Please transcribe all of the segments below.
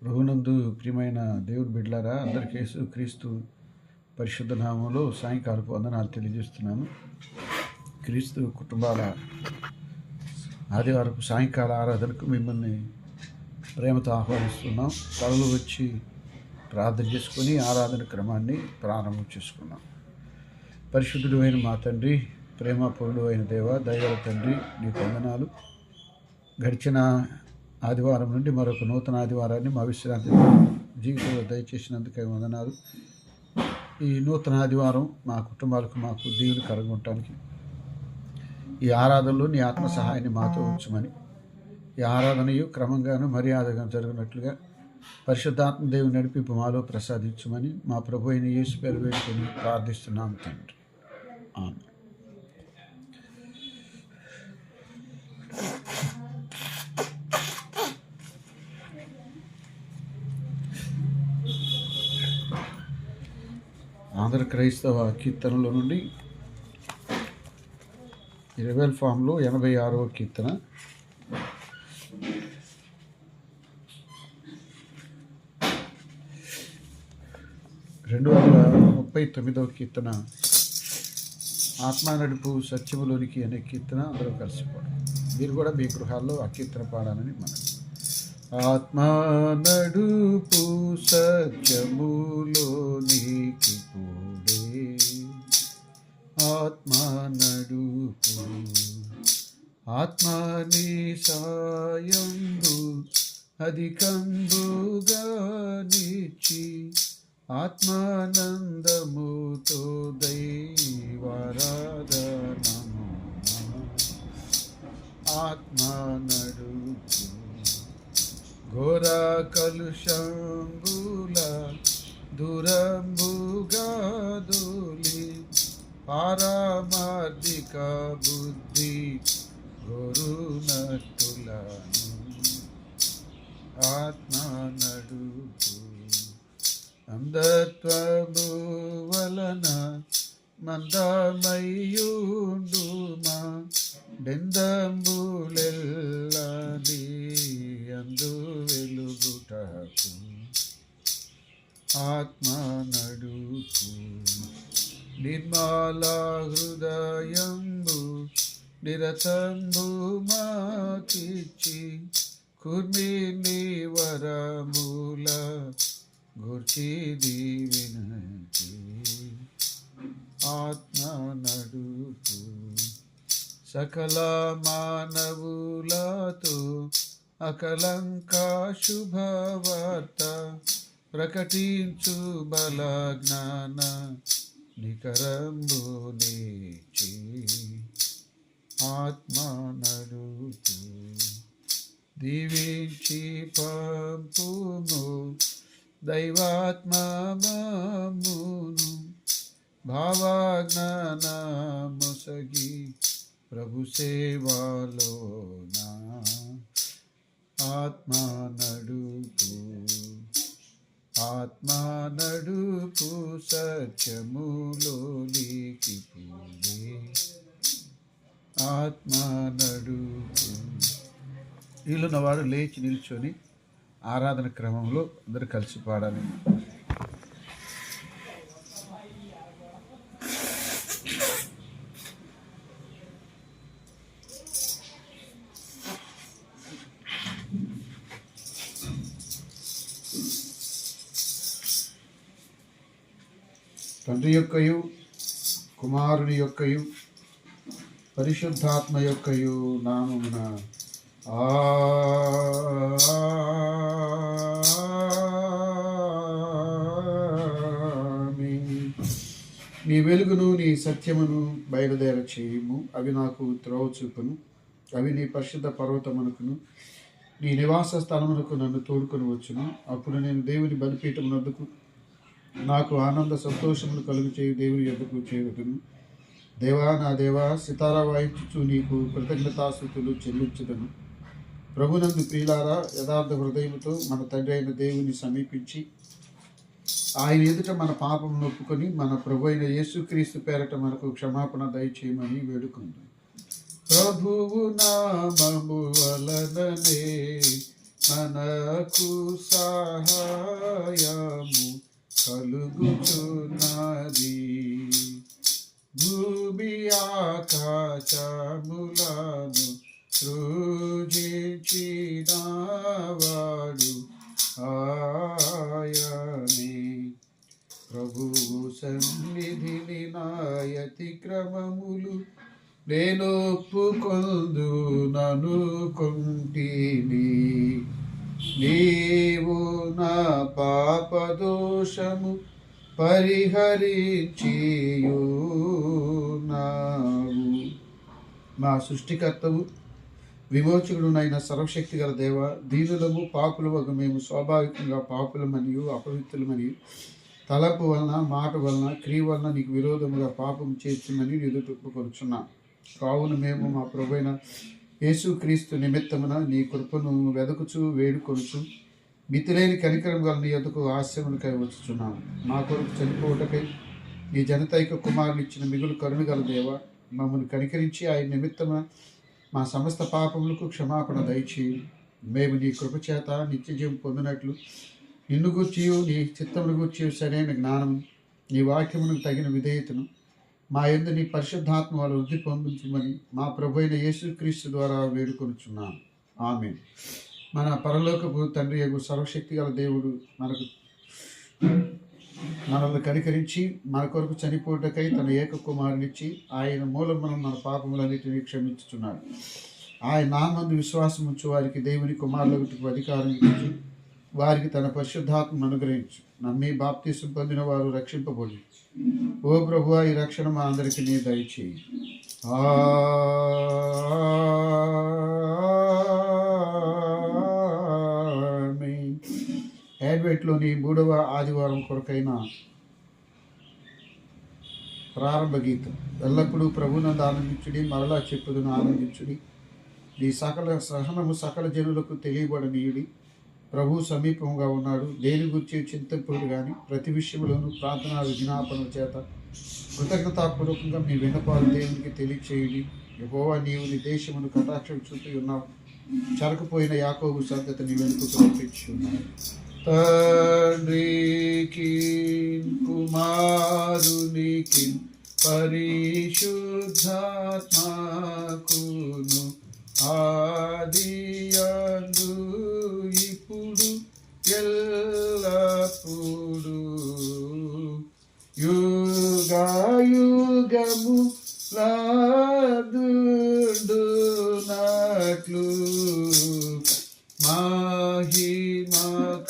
ప్రభునందు ప్రియమైన దేవుడి బిడ్డలారా, అందరికీ యేసుక్రీస్తు పరిశుద్ధ నామంలో సాయంకాలపు వందనాలు తెలియజేస్తున్నాను. క్రీస్తు కుటుంబాల ఆదివారపు సాయంకాల ఆరాధనకు మిమ్మల్ని ప్రేమతో ఆహ్వానిస్తున్నాం. తలలు వచ్చి ప్రార్థన చేసుకొని ఆరాధన క్రమాన్ని ప్రారంభం చేసుకున్నాం. పరిశుద్ధుడు అయిన మా తండ్రి, ప్రేమపూర్ణుడు అయిన దేవ, దయగల తండ్రి, నీకు వందనాలు. గడిచిన ఆదివారం నుండి మరొక నూతన ఆదివారాన్ని మా విశ్రాంతి జీవితంలో దయచేసినందుకై వందనాలు. ఈ నూతన ఆదివారం మా కుటుంబాలకు మాకు దీవులు కలుగుంటానికి ఈ ఆరాధనలో నీ ఆత్మ సహాయాన్ని మాతో ఉంచమని, ఈ ఆరాధనయు క్రమంగాను మర్యాదగా జరిగినట్లుగా పరిశుద్ధాత్మ దేవుని నడిపింపు మాలో ప్రసాదించమని మా ప్రభు అయిన యేసు పేరు వేడుకొని ప్రార్థిస్తున్నాం తండ్రి. ఆమేన్. ఆంధ్ర క్రైస్తవ కీర్తనలో నుండి 20 ఫామ్లో 86వ కీర్తన, 239వ కీర్తన, ఆత్మ నడుపు సత్యములోనికి అనే కీర్తన అందరూ కలిసిపోవడం. మీరు కూడా మీ గృహాల్లో ఆ కీర్తన పాడాలని మనం. ఆత్మ నడుపు సత్యములోనికి పోడే, ఆత్మ నడుపు ఆత్మని సాయంబు అధికంబుగా నిచ్చి, ఆత్మానందముతో దైవారాధనము ఆత్మ నడుపు ఘోర కలుషంబుల దురంబుగా దూలి, పారమార్థిక బుద్ధి గోరునట్టులను ఆత్మ నడుపు అంధత్వము వలన మందమయ్యుండుమా, బెందంబులెల్లని అందు వెలుగుటకు ఆత్మ నడుపు నిర్మల హృదయంబు నిరతంబు మాకిచ్చి, కుర్మిని వరముల గుర్చి దీవినచి ఆత్మ నడుపు సకల మానవులతో అకలంక శుభవార్త ప్రకటించు బల జ్ఞాన నికరంబు నీచి ఆత్మ నడుపు దీవించి పంపుము దైవాత్మ మామును, భావజ్ఞాన మొసగి ప్రభు సేవలోనా ఆత్మ నడుపు ఆత్మ నడుపు సత్యములోనికి పోడే, ఆత్మ నడుపు. వీలున్నవారు లేచి నిల్చొని ఆరాధన క్రమంలో అందరూ కలిసి పాడాలి. తండ్రి యొక్కయు కుమారుని యొక్కయు పరిశుద్ధాత్మ యొక్కయు నామమున నీ వెలుగును నీ సత్యమును బయలుదేర చేయుము. అవి నాకు త్రోవ చూపును. అవి నీ పరిశుద్ధ పర్వతమునకును నీ నివాస స్థలమునకు నన్ను తోడుకొని వచ్చును. అప్పుడు నేను దేవుని బలిపీఠమునొద్దకు నాకు ఆనంద సంతోషమును కలుగు చేయు దేవుని యొద్దకు చేరుదును. దేవా, నా దేవా, సితారా వాయించుచు నీకు కృతజ్ఞతాస్తుతులు చెల్లించుదను. ప్రభునందు ప్రియులారా, యథార్థ హృదయముతో మన తండ్రి అయిన దేవుని సమీపించి ఆయన ఎదుట మన పాపం నొప్పుకొని మన ప్రభు అయిన యేసుక్రీస్తు పేరట మనకు క్షమాపణ దయచేయమని వేడుకుందాం. ప్రభువు నామము వలననే మనకు సహాయము కలుగుచున్నది. భూమి ఆకాశములను సృజించినవాడు ఆయనే. ప్రభువు సన్నిధిని నాయతి క్రమములు నేనొప్పుకొందుననుకొంటిని. నీవు నా పాపదోషము పరిహరించియున్నావు. మా సృష్టికర్తవు విమోచకుడునైన సర్వశక్తి గల దేవ, దీనులము పాపులమగు మేము స్వాభావికంగా పాపులమనియు అపవిత్రులమనియు తలపు వలన మాట వలన క్రియ వలన నీకు విరోధముగా పాపం చేర్చుమని ఎదుటొప్పుకొనుచున్నాం. కావున మేము మా ప్రభువైన యేసుక్రీస్తు నిమిత్తమున నీ కృపను వెదకుచు వేడుకొనుచు మితిలేని కనికరం గల నీ యొద్దకు ఆశ్రమునికై వచ్చుచున్నాము. మా కొరకు చనిపోవటకై నీ జనతైక కుమారుని ఇచ్చిన మిగులు కరుణ గల దేవ, మమ్మల్ని కనికరించి ఆయన నిమిత్తమున మా సమస్త పాపములకు క్షమాపణ దయచేయి. మేము నీ కృపచేత నిత్యజీవం పొందినట్లు నిన్ను గూర్చియు నీ చిత్తమును గూర్చియు సరైన జ్ఞానం, నీ వాక్యమునకు తగిన విధేయతను మా యందు నీ పరిశుద్ధాత్మ వల్ల వృద్ధి పొందించమని మా ప్రభు అయిన యేసుక్రీస్తు ద్వారా వేడుకొనుచున్నాను. ఆమేన్. మన పరలోకపు తండ్రి యగు సర్వశక్తి గల దేవుడు మనల్ని కనికరించి మన కొరకు చనిపోవటకై తన ఏక కుమారునిచ్చి ఆయన మూలమున మన పాపములన్నిటినీ క్షమించుచున్నాడు. ఆయన నామందు విశ్వాసం ఉంచు వారికి దేవుని కుమారులకు అధికారం ఇచ్చి వారికి తన పరిశుద్ధాత్మను అనుగ్రహించు. నమ్మి బాప్తీసం పొందిన వారు రక్షింపబడి. ఓ ప్రభువా, ఈ రక్షణ మా అందరికీ నీ దయచేయి. యాడ్వెట్లోని 3వ ఆదివారం కొరకైన ప్రారంభ గీతం. ఎల్లప్పుడూ ప్రభువునందు ఆనందించుడి, మరలా చెప్పుదును ఆనందించుడి. నీ సకల సహనము సకల జనులకు తెలియబడనీయుడి. ప్రభు సమీపంగా ఉన్నాడు. దేని గురించి చింతింపుడు కానీ ప్రతి విషయంలోనూ ప్రార్థనా విజ్ఞాపనల చేత కృతజ్ఞతాపూర్వకంగా మీ విన్నపాలు దేవునికి తెలియచేయుడి. యెహోవా, నీవు నీ దేశమును కటాక్షం చూపి ఉన్నావు. చెరకపోయిన యాకోబు సంతతిని వెనుకకు రప్పించి ఉన్నావు. తండ్రికి కుమారునికి పరిశుద్ధాత్మకును ఆదియందు ఇప్పుడు ఎల్లప్పుడు యుగయుగము లాదుండునట్లు మహిమ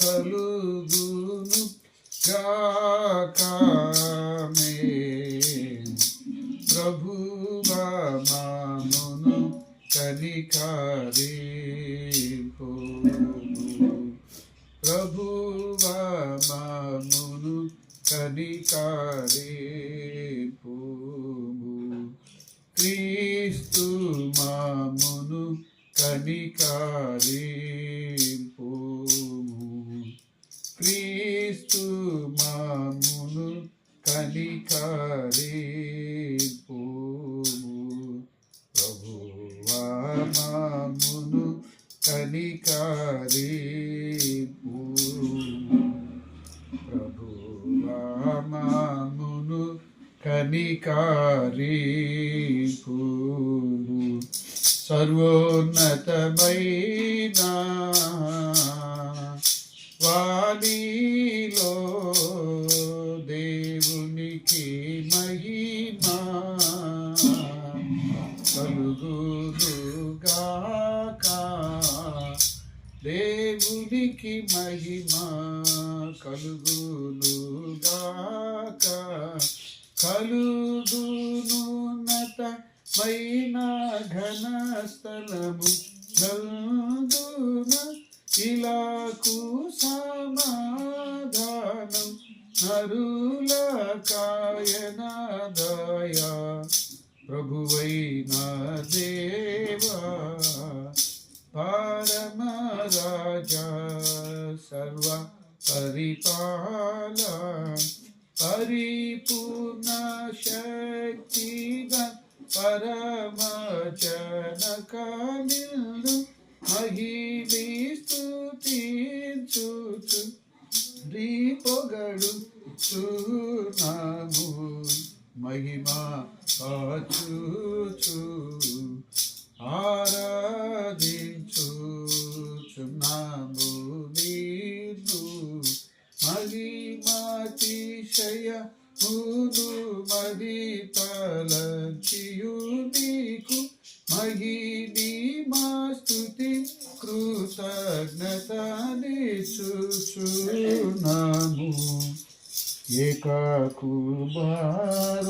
కలుగును గాకమే. ప్రభువా మమ్మును కనికరింపుము. ప్రభువా మమ్మును కనికరింపుము. క్రీస్తు మమ్మును కనికరింపుము. క్రీస్తు మమ్మును కనికరింపుము. ప్రభువా మమ్మును కనికరింపుము. ప్రభువా మమ్మును కనికరింపుము. సర్వోన్నతమైన వాణిలో దేవునికి మహిమా కలుగునుగాక. దేవునికి మహిమా కలుగునుగాక. కలుగునున్నతమైన ఘనస్థలము నందున ఇలాకు సమాధానం నరులకాయన దయా. ప్రభువైన దేవా, పరమరాజా, సర్వ పరిపాల, పరిపూర్ణ శక్తిగా పరమజనక నిన్ను మహిళి స్తుతి కృతజ్ఞతనిచ్చుచున్నాము ఏకా కుమార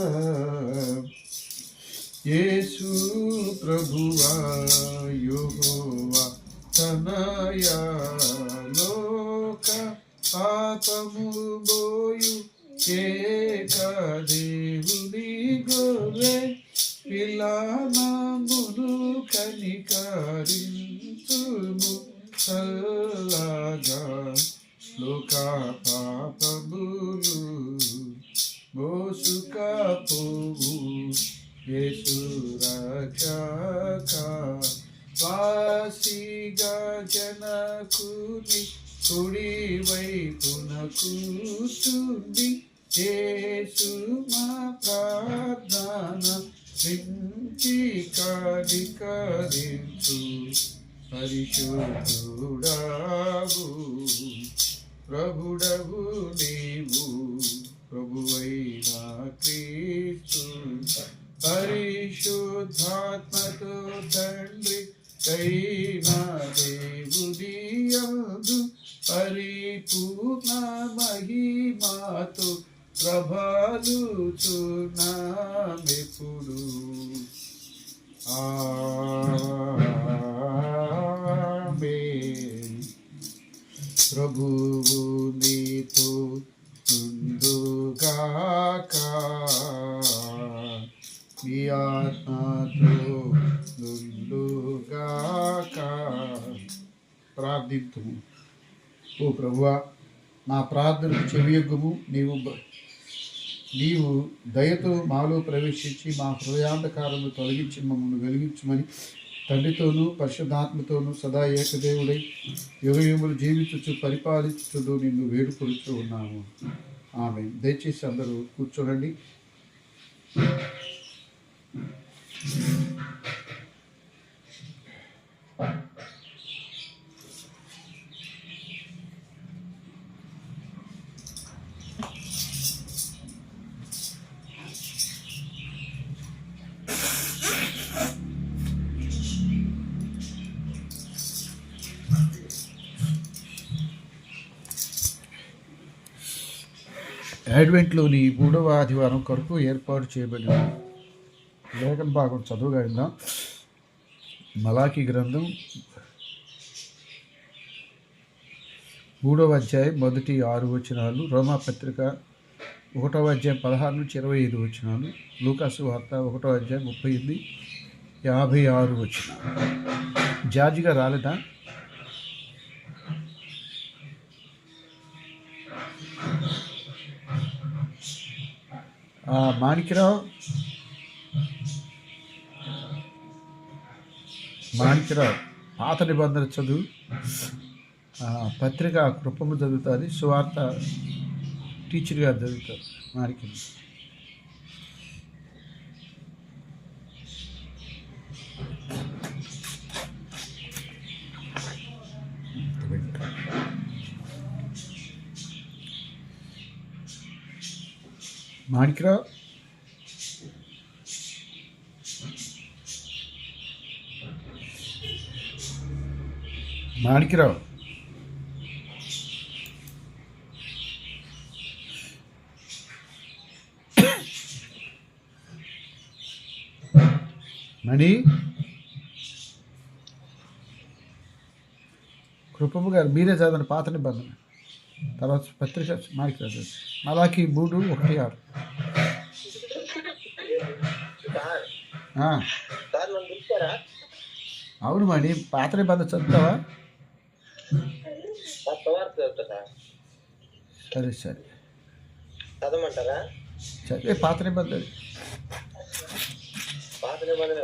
యేసు ప్రభువా యెహోవా తనయా లోక పాపము బోయు ఏక దేవుని గొర్రె పిల్లనమును కనికరించుము చల్లగా లోక పాపములు మోసుకపోవు యేసు రక్షక వాసిగా జనకుని కుడి వైపున కూర్చుండి యేసు మా ప్రార్థన వించి కనికరించు పరిశుద్ధుడావు ప్రభుడవు నీవు ప్రభువైన క్రీస్తు పరిశుద్ధాత్మతో తండ్రి కైనా దేవుని యందు పరిపూర్ణ మహిమతో ప్రభాలుచున్నామెప్పుడు ఆమేన్. ప్రభువు నీతో ఉండుగాక నీ ఆత్మతో ఉండుగాక. ప్రార్థింతుము. ఓ ప్రభువా, నా ప్రార్థనకు చెవియొగ్గుము. నీవు దయతో మాలో ప్రవేశించి మా హృదయాంధకారము తొలగించి మమ్మల్ని వెలిగించమని తండ్రితోనూ పరిశుద్ధాత్మతోనూ సదా ఏకదేవుడై యుగయుగములు జీవించుచు పరిపాలించుచు నిన్ను వేడుకొలుచు ఉన్నాము. ఆమేన్. దయచేసి అందరూ కూర్చోనండి. అడ్వెంట్లోని 3వ ఆదివారం కొరకు ఏర్పాటు చేయబడిన లేఖన భాగం చదువుగా మలాకీ గ్రంథం 3వ అధ్యాయం మొదటి 6 వచనాలు, రోమాపత్రిక 1వ అధ్యాయం 16 నుంచి 25 వచనాలు, లూకాసు వార్త 1వ అధ్యాయం 38, 56 వచనాలు. జార్జిగా రాలేదా? మాణిక్యరావు పాత నిబంధన చదువు, పత్రిక కృపము చదువుతుంది, సువార్త టీచర్ గారు చదువుతారు. మాణిక్యం మాణిక్యరావు మాణిక్యరావు మణి కృపము గారు మీరే చదవండి పాత నిబంధన, తర్వాత పత్రిక మాణిక్యరావు మలాకి 3:1-6. అవును మణి, పాత నిబంధన చదువుతావా? సరే సరే చదవమంటారా? చదివే పాత నిబంధన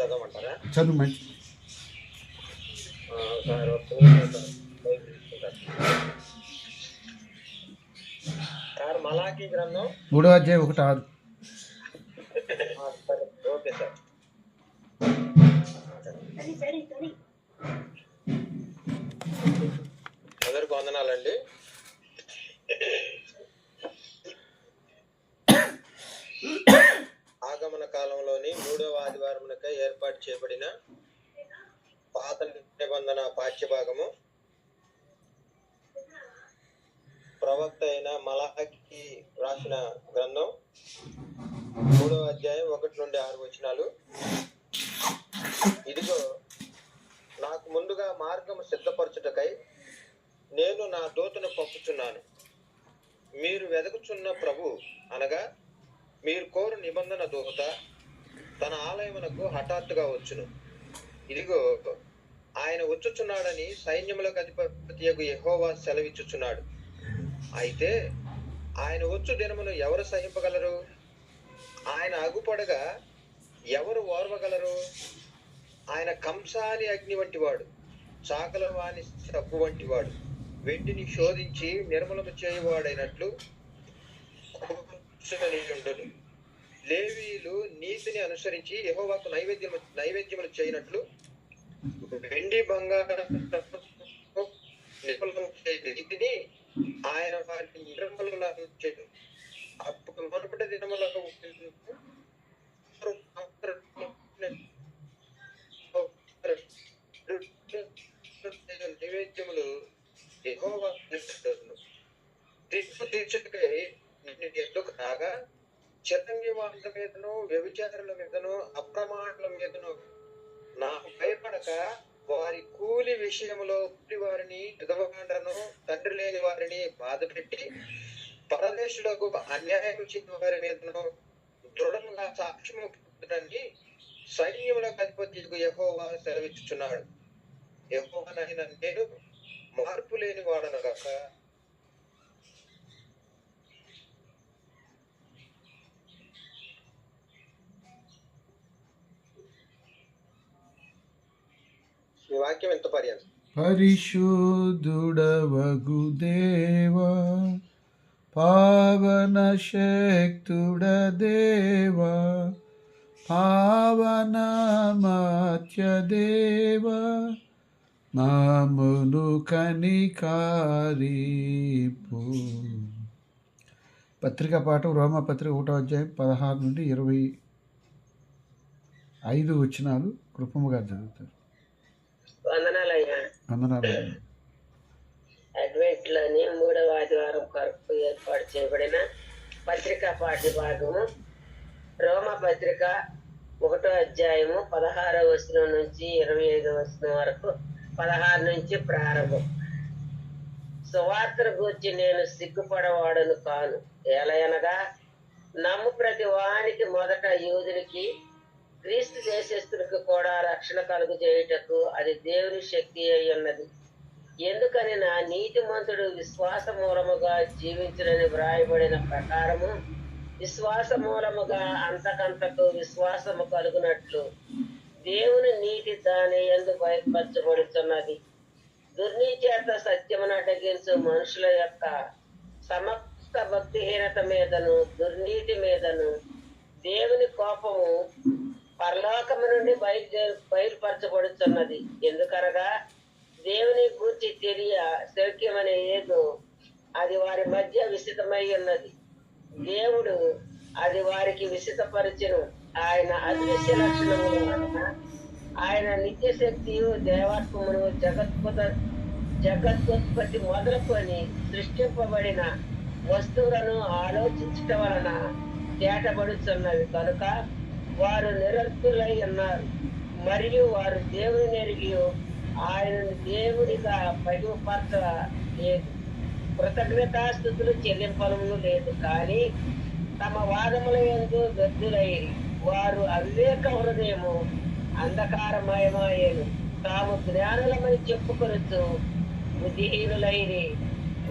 చదవమంటారా? చదువు మంచి. మలాకీ గ్రంథం 3వ అధ్యాయం 1-6. Okay sir. అందరికి వందనాలండి. ఆగమన కాలంలోని 3వ ఆదివారమునకై ఏర్పాటు చేయబడిన పాత నిబంధన పాఠ్య భాగము ప్రవక్త అయిన మలాకి రాసిన గ్రంథం 3వ అధ్యాయం 1 నుండి 6 వచనాలు. ఇదిగో, నాకు ముందుగా మార్గము సిద్ధపరచుటకై నేను నా దూతను పంపుచున్నాను. మీరు వెదకుచున్న ప్రభు అనగా మీరు కోరు నిబంధన దూత తన ఆలయమునకు హఠాత్తుగా వచ్చును. ఇదిగో, ఆయన వచ్చుచున్నాడని సైన్యములకు అధిపతియగు యెహోవా సెలవిచ్చుచున్నాడు. అయితే ఆయన వచ్చు దినమును ఎవరు సహింపగలరు? ఆయన అగుపడగా ఎవరు ఓర్వగలరు? ఆయన కంసాలి అగ్ని వంటివాడు, చాకల వాణి సబ్బు వంటివాడు, వెండిని శోధించి నిర్మలము చేయువాడైనట్లు కూర్చునియుండును. లేవీయులు నీతిని అనుసరించి యెహోవాకు నైవేద్యములు చేయనట్లు వెండి బంగారం నిర్మలము చేయ రీతిని ఆయన వారిని నిర్మలను చేయు. అప్పుడు మునుపటి దినములలో నైవేద్యములు యెహోవా తీర్పు తీర్చుటకై ఎందుకు రాగా చిరంజీవాళ్ళ మీదను వ్యభిచారుల మీదను అప్రమాణుల మీదను నాకు భయపడక వారి కూలి విషయంలో వారిని విధవగాండ్రను తండ్రి లేని వారిని బాధ పెట్టి పరదేశులకు అన్యాయం చేసిన వారి మీదను దృఢంగా సాక్ష్యము పొందడాన్ని సైన్యములకు అధిపతి యెహోవా సెలవిచ్చుచున్నాడు. యెహోవానైన నేను మార్పు లేని వాడను గాక. ఈ వాక్యం ఎంత పర్యంతం. పరిశుద్ధుడవగు దేవా, పావన శక్తుడ దేవా, పావన మాత్య దేవా, నామును కనికారిపు. పత్రిక పాఠం రోమాపత్రిక 1వ అధ్యాయం 16 నుండి 25 వచనాలు కృపముగా చదువుతారు. వందనాలయ్యా. వందనాలు. అడ్వెంట్లోని 3వ ఆదివారం కొరకు ఏర్పాటు చేయబడిన పత్రికా పాఠ్య భాగము రోమ పత్రిక 1వ అధ్యాయము 16వ వచనం నుంచి 25వ వచనం వరకు, 16 నుంచి ప్రారంభం. సువార్తను గూర్చి నేను సిగ్గుపడవాడను కాను, ఏలయనగా నమ్ము ప్రతి వానికి మొదట యూదునికి క్రీస్తు దేశస్థులకు కూడా రక్షణ కలుగు చేయుటకు అది దేవుని శక్తి అయి ఉన్నది. ఎందుకని నా నీతిమంతుడు విశ్వాస మూలముగా జీవించునని వ్రాయబడిన ప్రకారము విశ్వాస మూలముగా అంతకంతకు విశ్వాసము కలుగునట్లు దేవుని నీతి దాని యందు బయలుపరచబడుతున్నది. దుర్నీతి చేత సత్యమును అడ్డగించు మనుషుల యొక్క సమస్త భక్తిహీనత మీదను దుర్నీతి మీదను దేవుని కోపము పరలోకము నుండి బయలుపరచబడుతున్నది. ఎందుకనగా దేవుని గూర్చి తెలియ శక్యమనే ఏదో అది వారి మధ్య విసితమై ఉన్నది. దేవుడు అది వారికి విసితపరచెను. ఆయన అదృశ్య లక్షణములు వలన ఆయన నిత్య శక్తియు దేవత్వమును జగత్తుత్పత్తి మొదలుకొని సృష్టింపబడిన వస్తువులను ఆలోచించట వలన తేటబడుతున్నవి కనుక వారు నిరర్థులై ఉన్నారు. మరియు వారు దేవుని ఎరిగి ఆయనను దేవుడిగా మహిమపరచలేదు, కృతజ్ఞతాస్థుతులు చెల్లింపలము లేదు. కానీ తమ వాదముల యందు వ్యర్థులైరి. వారు అవివేక హృదయము అంధకారమయమాయేను. తాము జ్ఞానులమని చెప్పుకొనుచు బుద్ధిహీనులైరి.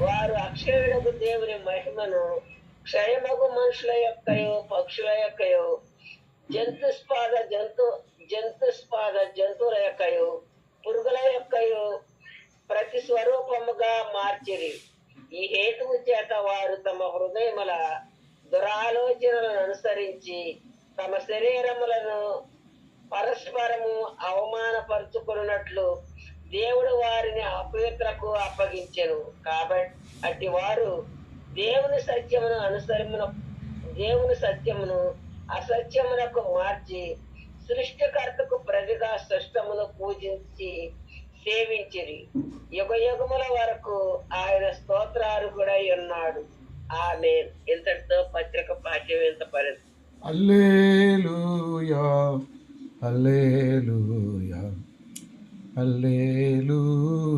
వారు అక్షయుడకు దేవుని మహిమను క్షయమగు మనుషుల యొక్కయో పక్షుల యొక్కయో జంతువుల యొక్కయో పురుగుల యొక్కయో ప్రతి స్వరూపముగా మార్చిరి. ఈ హేతువు చేత వారు తమ హృదయముల దురాలోచనలను అనుసరించి తమ శరీరములను పరస్పరము అవమానపరుచుకున్నట్లు దేవుడు వారిని అపవిత్రకు అప్పగించెను. కాబట్టి అట్టి వారు దేవుని సత్యమును అసత్యమునకు మార్చి సృష్టికర్తకు ప్రజగా సృష్టమును పూజించి సేవించిరి. యుగ యుగముల వరకు ఆయన స్తోత్రార్హుడై ఉన్నాడు. ఆమె ఇంతటితో పత్రిక పాఠ్యం ఇంత పరిస్థితి. హల్లెలూయా హల్లెలూయా హల్లెలూయా.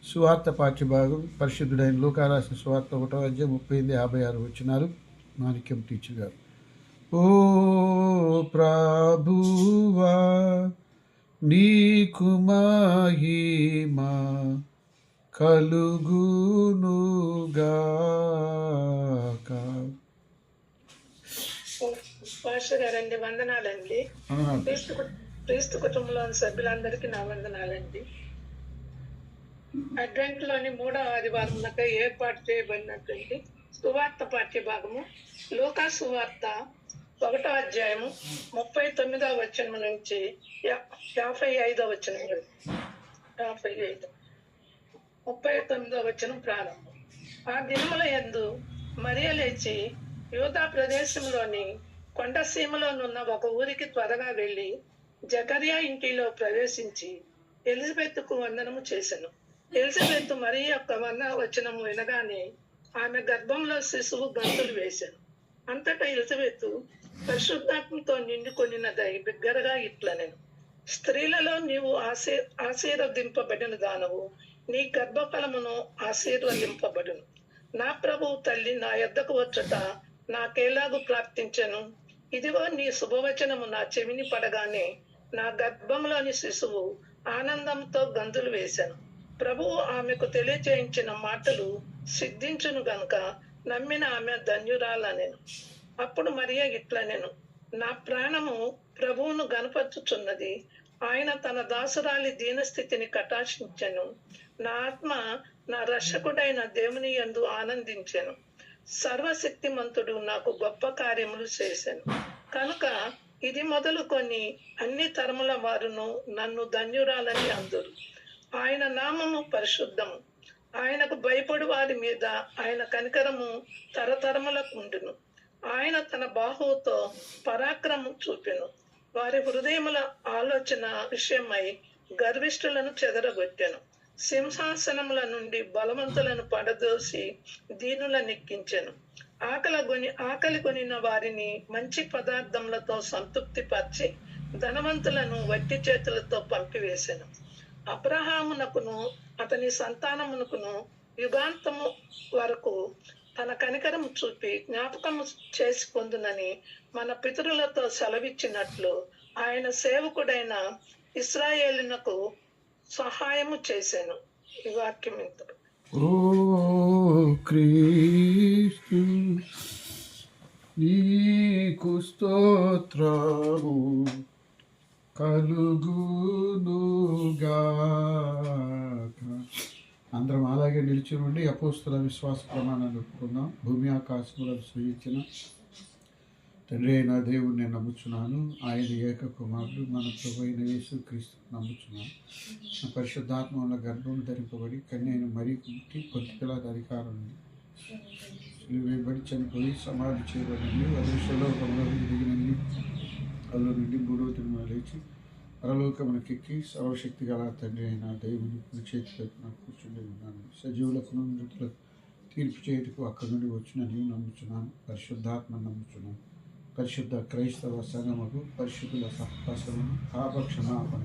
సువార్త పాఠ్యభాగం పరిశుద్ధుడైన లూకా రాసిన సువార్త 1:35-56 వచనాలు. మాణిక్యం టీచర్ గారు. ఓ ప్రభువా నీకు మహిమా కలుగునుగాక. పాస్టర్ గారండి, వందనాలండి. క్రీస్తు కుటుంబంలోని సభ్యులందరికీ నా వందనాలండి. అడ్వెంట్లోని 3వ ఆదివారంలో ఏర్పాటు చేయబడినటువంటి సువార్త పాఠ్య భాగము లూకా సువార్త 1వ అధ్యాయము 39వ వచనం నుంచి 55వ వచనం 39వ వచనం ప్రారంభం. ఆ దినముల యందు మరియ లేచి యూదా ప్రదేశంలోని కొండసీమలోనున్న ఒక ఊరికి త్వరగా వెళ్లి జకర్యా ఇంటిలో ప్రవేశించి ఎలిజబెత్తుకు వందనము చేసెను. ఎలిజబెత్ మరియ యొక్క వచనము వినగానే ఆమె గర్భంలో శిశువు గంతులు వేశాను. అంతటా ఎలిజబెత్ పరిశుద్ధాత్మతో నిండుకొనినదై బిగ్గరగా ఇట్లనెను, స్త్రీలలో నీవు ఆశీర్వదింపబడిన దానవు, నీ గర్భఫలమును ఆశీర్వదింపబడును. నా ప్రభువు తల్లి నా యొద్దకు వచ్చుట నాకేలాగు ప్రాప్తించెను. ఇదిగో నీ శుభవచనము నా చెవిని పడగానే నా గర్భంలోని శిశువు ఆనందంతో గంతులు వేశాను. ప్రభువు ఆమెకు తెలియచేయించిన మాటలు సిద్ధించును గనుక నమ్మిన ఆమె ధన్యురాలనెను. అప్పుడు మరియ ఇట్లనెను, నా ప్రాణము ప్రభువును గనపరచుచున్నది. ఆయన తన దాసురాలి దీనస్థితిని కటాక్షించెను. నా ఆత్మ నా రక్షకుడైన దేవుని యందు ఆనందించెను. సర్వశక్తిమంతుడు నాకు గొప్ప కార్యములు చేశాను కనుక ఇది మొదలుకొని అన్ని తరముల వారును నన్ను ధన్యురాలని అందురు. ఆయన నామము పరిశుద్ధము. ఆయనకు భయపడు వారి మీద ఆయన కనికరము తరతరములకు ఉండును. ఆయన తన బాహువుతో పరాక్రమం చూపెను. వారి హృదయముల ఆలోచన విషయమై గర్విష్ఠులను చెదరగొట్టెను. సింహాసనముల నుండి బలవంతులను పడదోసి దీనులనెక్కించెను. ఆకలి కొనిన వారిని మంచి పదార్థములతో సంతృప్తి పరిచి ధనవంతులను వట్టి చేతులతో పంపివేశెను. అబ్రహామునకును అతని సంతానమునకును యుగాంతము వరకు తన కనికరము చూపి జ్ఞాపకము చేసి పొందునని మన పితరులతో సెలవిచ్చినట్లు ఆయన సేవకుడైన ఇశ్రాయేలునకు సహాయము చేశాను. ఈ వాక్యం ఇంత. ఓ క్రీస్తు నీకు స్తోత్రము కలుగునుగాక. అందరం అలాగే నిలిచి నుండి అపోస్తుల విశ్వాస ప్రమాణాలు ఒప్పుకుందాం. భూమి ఆకాశములను సృజించిన తండ్రి అయిన దేవుణ్ణి నమ్ముచున్నాను. ఆయన ఏక కుమారుడు మన ప్రభు అయిన యేసు క్రీస్తు నమ్ముచున్నాను. నా పరిశుద్ధాత్మ వల్ల గర్భం ధరింపబడి కన్యైన మరీ పుట్టి కొద్ది పిల్లల అధికారం వేయబడి చనిపోయి సమాధి చేయబడింది. అదృశ్యలో దిగినండి అందులో నుండి 3వ దినమున లేచి పరలోకమునకెక్కి సర్వశక్తి గల తండ్రి అయిన దేవుని కుడి చేతి వైపున కూర్చుండి ఉన్నాను. సజీవులకును మృతులకు తీర్పు చేయుటకు అక్కడి నుండి వచ్చిన నేను నమ్ముచున్నాను. పరిశుద్ధాత్మ నమ్ముచున్నాను. పరిశుద్ధ క్రైస్తవ సంఘముకు పరిశుద్ధుల సహవాసమును పాపక్షమాపణ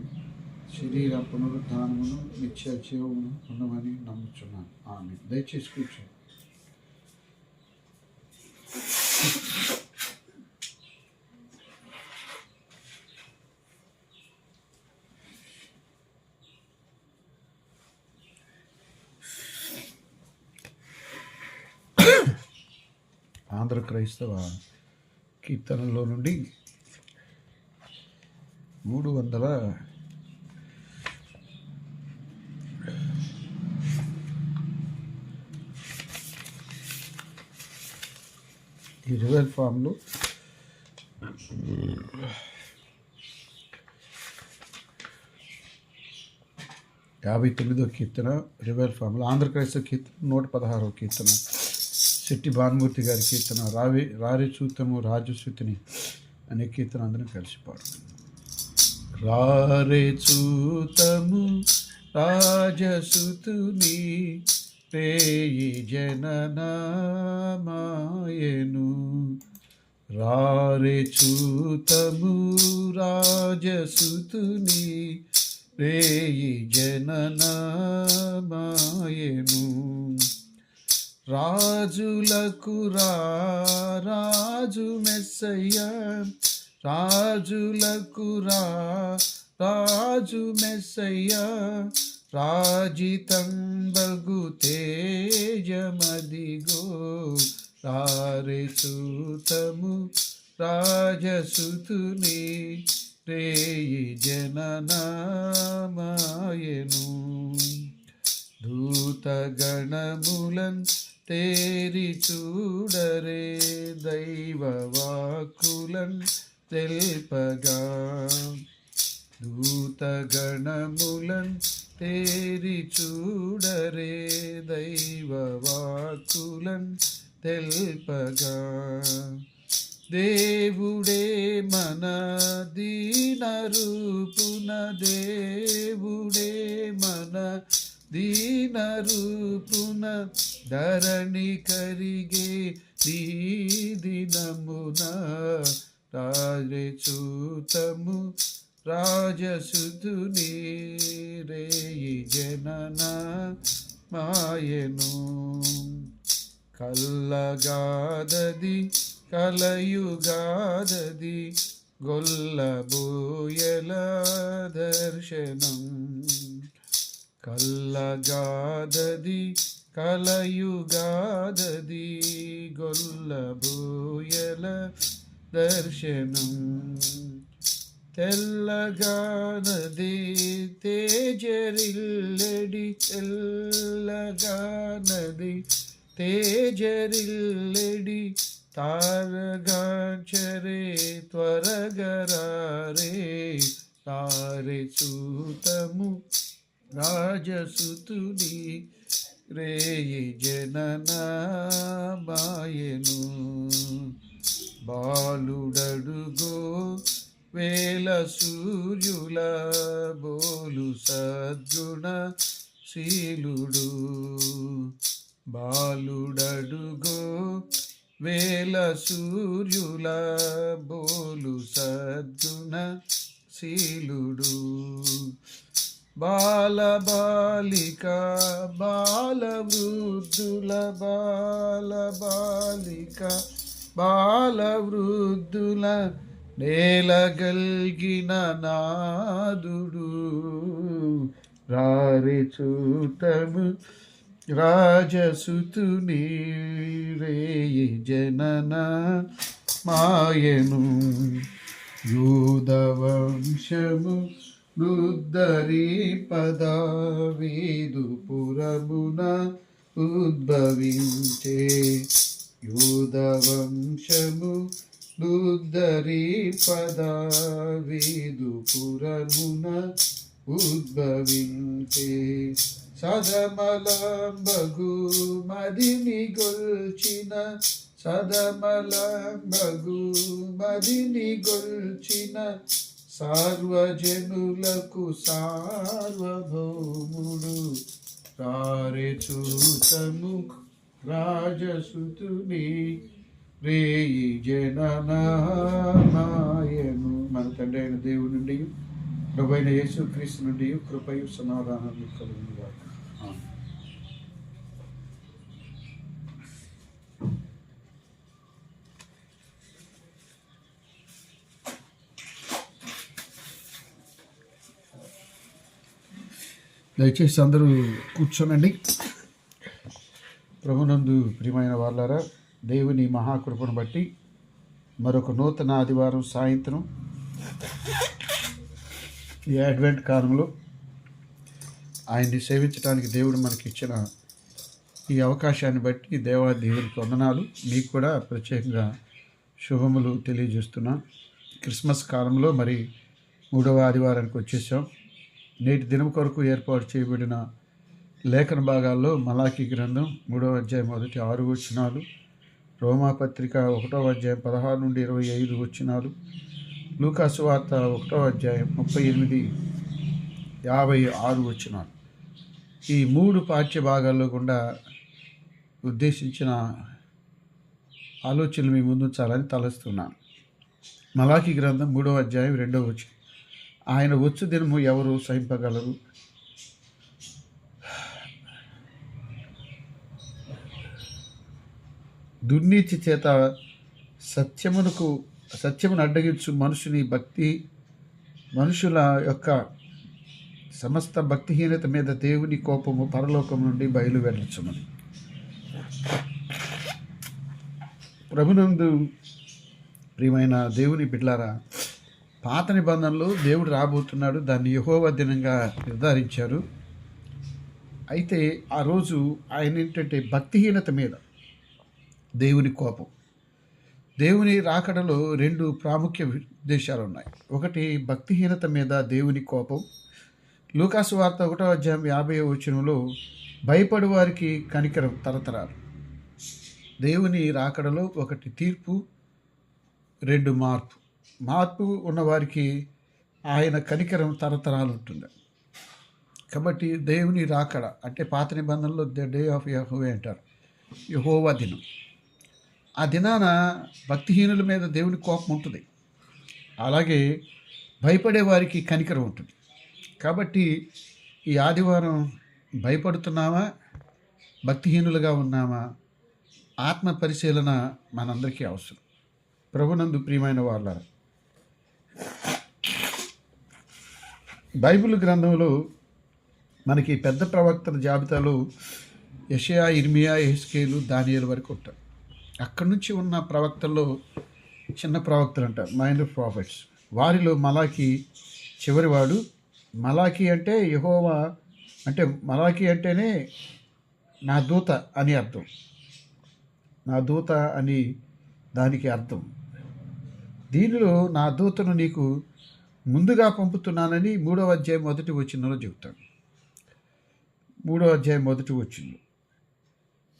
శరీర పునరుద్ధానమును నిత్య జీవమును ఉన్నమని నమ్ముచున్నాను. ఆమేన్. దయచేసి కూర్చోండి. ఆంధ్ర క్రైస్తవ కీర్తనలో నుండి 320 ఫామ్లో 59వ కీర్తన రివైల్ ఫామ్లో. ఆంధ్ర క్రైస్తవ కీర్తన 116వ కీర్తన శెట్టి భానుమూర్తి గారి కీర్తన రారి చూతము రాజశృతిని అనే కీర్తన అందరం కలిసి పాడుతుంది. రారే చూతము రాజసుతుని రేయి జననమాయెను. రారే చూతము రాజసుతుని రేయి జననమాయెను. రాజులకు రాజు మెస్సయ్య, రాజులకు రాజు మెస్సయ్య, రాజితంబగు తేజమదిగో. రారే చూతము రాజసుతుని రేయి జననమాయెను. దూతగణములన్ తేరి చూడరే దైవవాక్కులన్ తెల్పగా. దూతగణములన్ తేరి చూడరే దైవవాక్కులన్ తెల్పగా. దేవుడే మన దీనరూపున, దేవుడే మన దీనరూపున, ధరణి కరిగే ఈ దినమున. రారే చూతము రాజసుతుని రేయి జననమాయెను. కల్లగాదది కలయుగాదది గొల్లబోయల దర్శనం. కల్లగాదది కలయుగాదది గొల్లబోయల దర్శనం. తెల్లగానది తేజరిల్లెడి, తెల్లగానది తేజరిల్లెడి, తారగాంచరే త్వరగరారే. రారే చూతము రాజసుతుని రేయి జననమాయెను. బాలుడడుగో వేల సూర్యుల బోలు సద్గుణ శీలుడు. బాలుడడుగో వేల సూర్యుల బోలు సద్గుణ శీలుడు. బాలబాలిక బాలవృద్ధుల, బాలబాలిక బాలవృద్ధుల నేలగల్గిన నాదుడు. రారే చూతము రాజసుతుని రేయి జననమాయెను. యూదవంశము నుద్ధరింపద వీదుపురమున ఉద్భవించే. యూదవంశము నుద్ధరింపద వీదుపురమున ఉద్భవించే. సదమలంబగు మదిని గొల్చిన, సదమలంబగు మదిని గొల్చిన, సార్వజనులకు సార్వభౌముడు. రారే చూతము రాజసుతుని రేయి జననమాయెను. మన తండ్రి అయిన దేవుడి నుండి ప్రభువైన యేసుక్రీస్తు నుండి కృపయు సమాధానం కలుగును గాక. దయచేసి అందరూ కూర్చోనండి. ప్రభునందు ప్రియమైన వాళ్ళారా, దేవుని మహాకృపను బట్టి మరొక నూతన ఆదివారం సాయంత్రం ఈ అడ్వెంట్ కాలంలో ఆయన్ని సేవించడానికి దేవుడు మనకి ఇచ్చిన ఈ అవకాశాన్ని బట్టి దేవునికి వందనాలు. మీకు కూడా ప్రత్యేకంగా శుభములు తెలియజేస్తున్నా. క్రిస్మస్ కాలంలో మరి 3వ ఆదివారానికి వచ్చేసాం. నేటి దినం కొరకు ఏర్పాటు చేయబడిన లేఖన భాగాల్లో మలాకీ గ్రంథం 3వ అధ్యాయం 1-6 వచనాలు, రోమాపత్రిక 1వ అధ్యాయం 16 నుండి 25 వచనాలు, లూకాసు వార్త 1వ అధ్యాయం 38, 56 వచనాలు. ఈ 3 పాఠ్య భాగాల్లో గుండా ఉద్దేశించిన ఆలోచనలు మీ ముందు ఉంచాలని తలస్తున్నాను. మలాకి గ్రంథం 3వ అధ్యాయం 2వ వచనం. ఆయన వచ్చు దినము ఎవరు సహింపగలరు? దుర్నీతి చేత సత్యమును అడ్డగించు మనుషుల యొక్క సమస్త భక్తిహీనత మీద దేవుని కోపము పరలోకం నుండి బయలువెళ్ళుచున్నది. ప్రభునందు ప్రియమైన దేవుని బిడ్డలారా, పాత నిబంధనలో దేవుడు రాబోతున్నాడు, దాన్ని యెహోవా దినంగా నిర్ధారించారు. అయితే ఆ రోజు ఆయన ఏంటంటే భక్తిహీనత మీద దేవుని కోపం. దేవుని రాకడలో 2 ప్రాముఖ్య ఉద్దేశాలు ఉన్నాయి. ఒకటి భక్తిహీనత మీద దేవుని కోపం. లూకాసు వార్త 1వ అధ్యాయం 50వ వచనంలో భయపడు వారికి కనికరం తరతరాలు. దేవుని రాకడలో ఒకటి తీర్పు, 2 మార్పు ఉన్నవారికి ఆయన కనికరం తరతరాలు ఉంటుంది. కాబట్టి దేవుని రాకడ అంటే పాత నిబంధనలో ద డే ఆఫ్ యెహోవా అంటారు, యెహోవా దినం. ఆ దినాన భక్తిహీనుల మీద దేవుని కోపం ఉంటుంది, అలాగే భయపడే వారికి కనికరం ఉంటుంది. కాబట్టి ఈ ఆదివారం భయపడుతున్నామా, భక్తిహీనులుగా ఉన్నామా? ఆత్మ పరిశీలన మనందరికీ అవసరం. ప్రభునందు ప్రియమైన వాళ్ళారా, బైబిల్ గ్రంథంలో మనకి పెద్ద ప్రవక్తల జాబితాలో యెషయా, ఇర్మియా, యెహెజ్కేలు, దానియేలు వరకు ఉంటారు. అక్కడి నుంచి ఉన్న ప్రవక్తల్లో చిన్న ప్రవక్తలు అంటారు, మైనర్ ప్రాఫిట్స్. వారిలో మలాకి చివరివాడు. మలాకి అంటే యెహోవా అంటే, మలాకి అంటేనే నా దూత అని అర్థం. నా దూత అని దానికి అర్థం. దీనిలో నా దూతను నీకు ముందుగా పంపుతున్నానని 3వ అధ్యాయం 1వ వచనంలో చెబుతాడు. 3వ అధ్యాయం 1వ వచనం.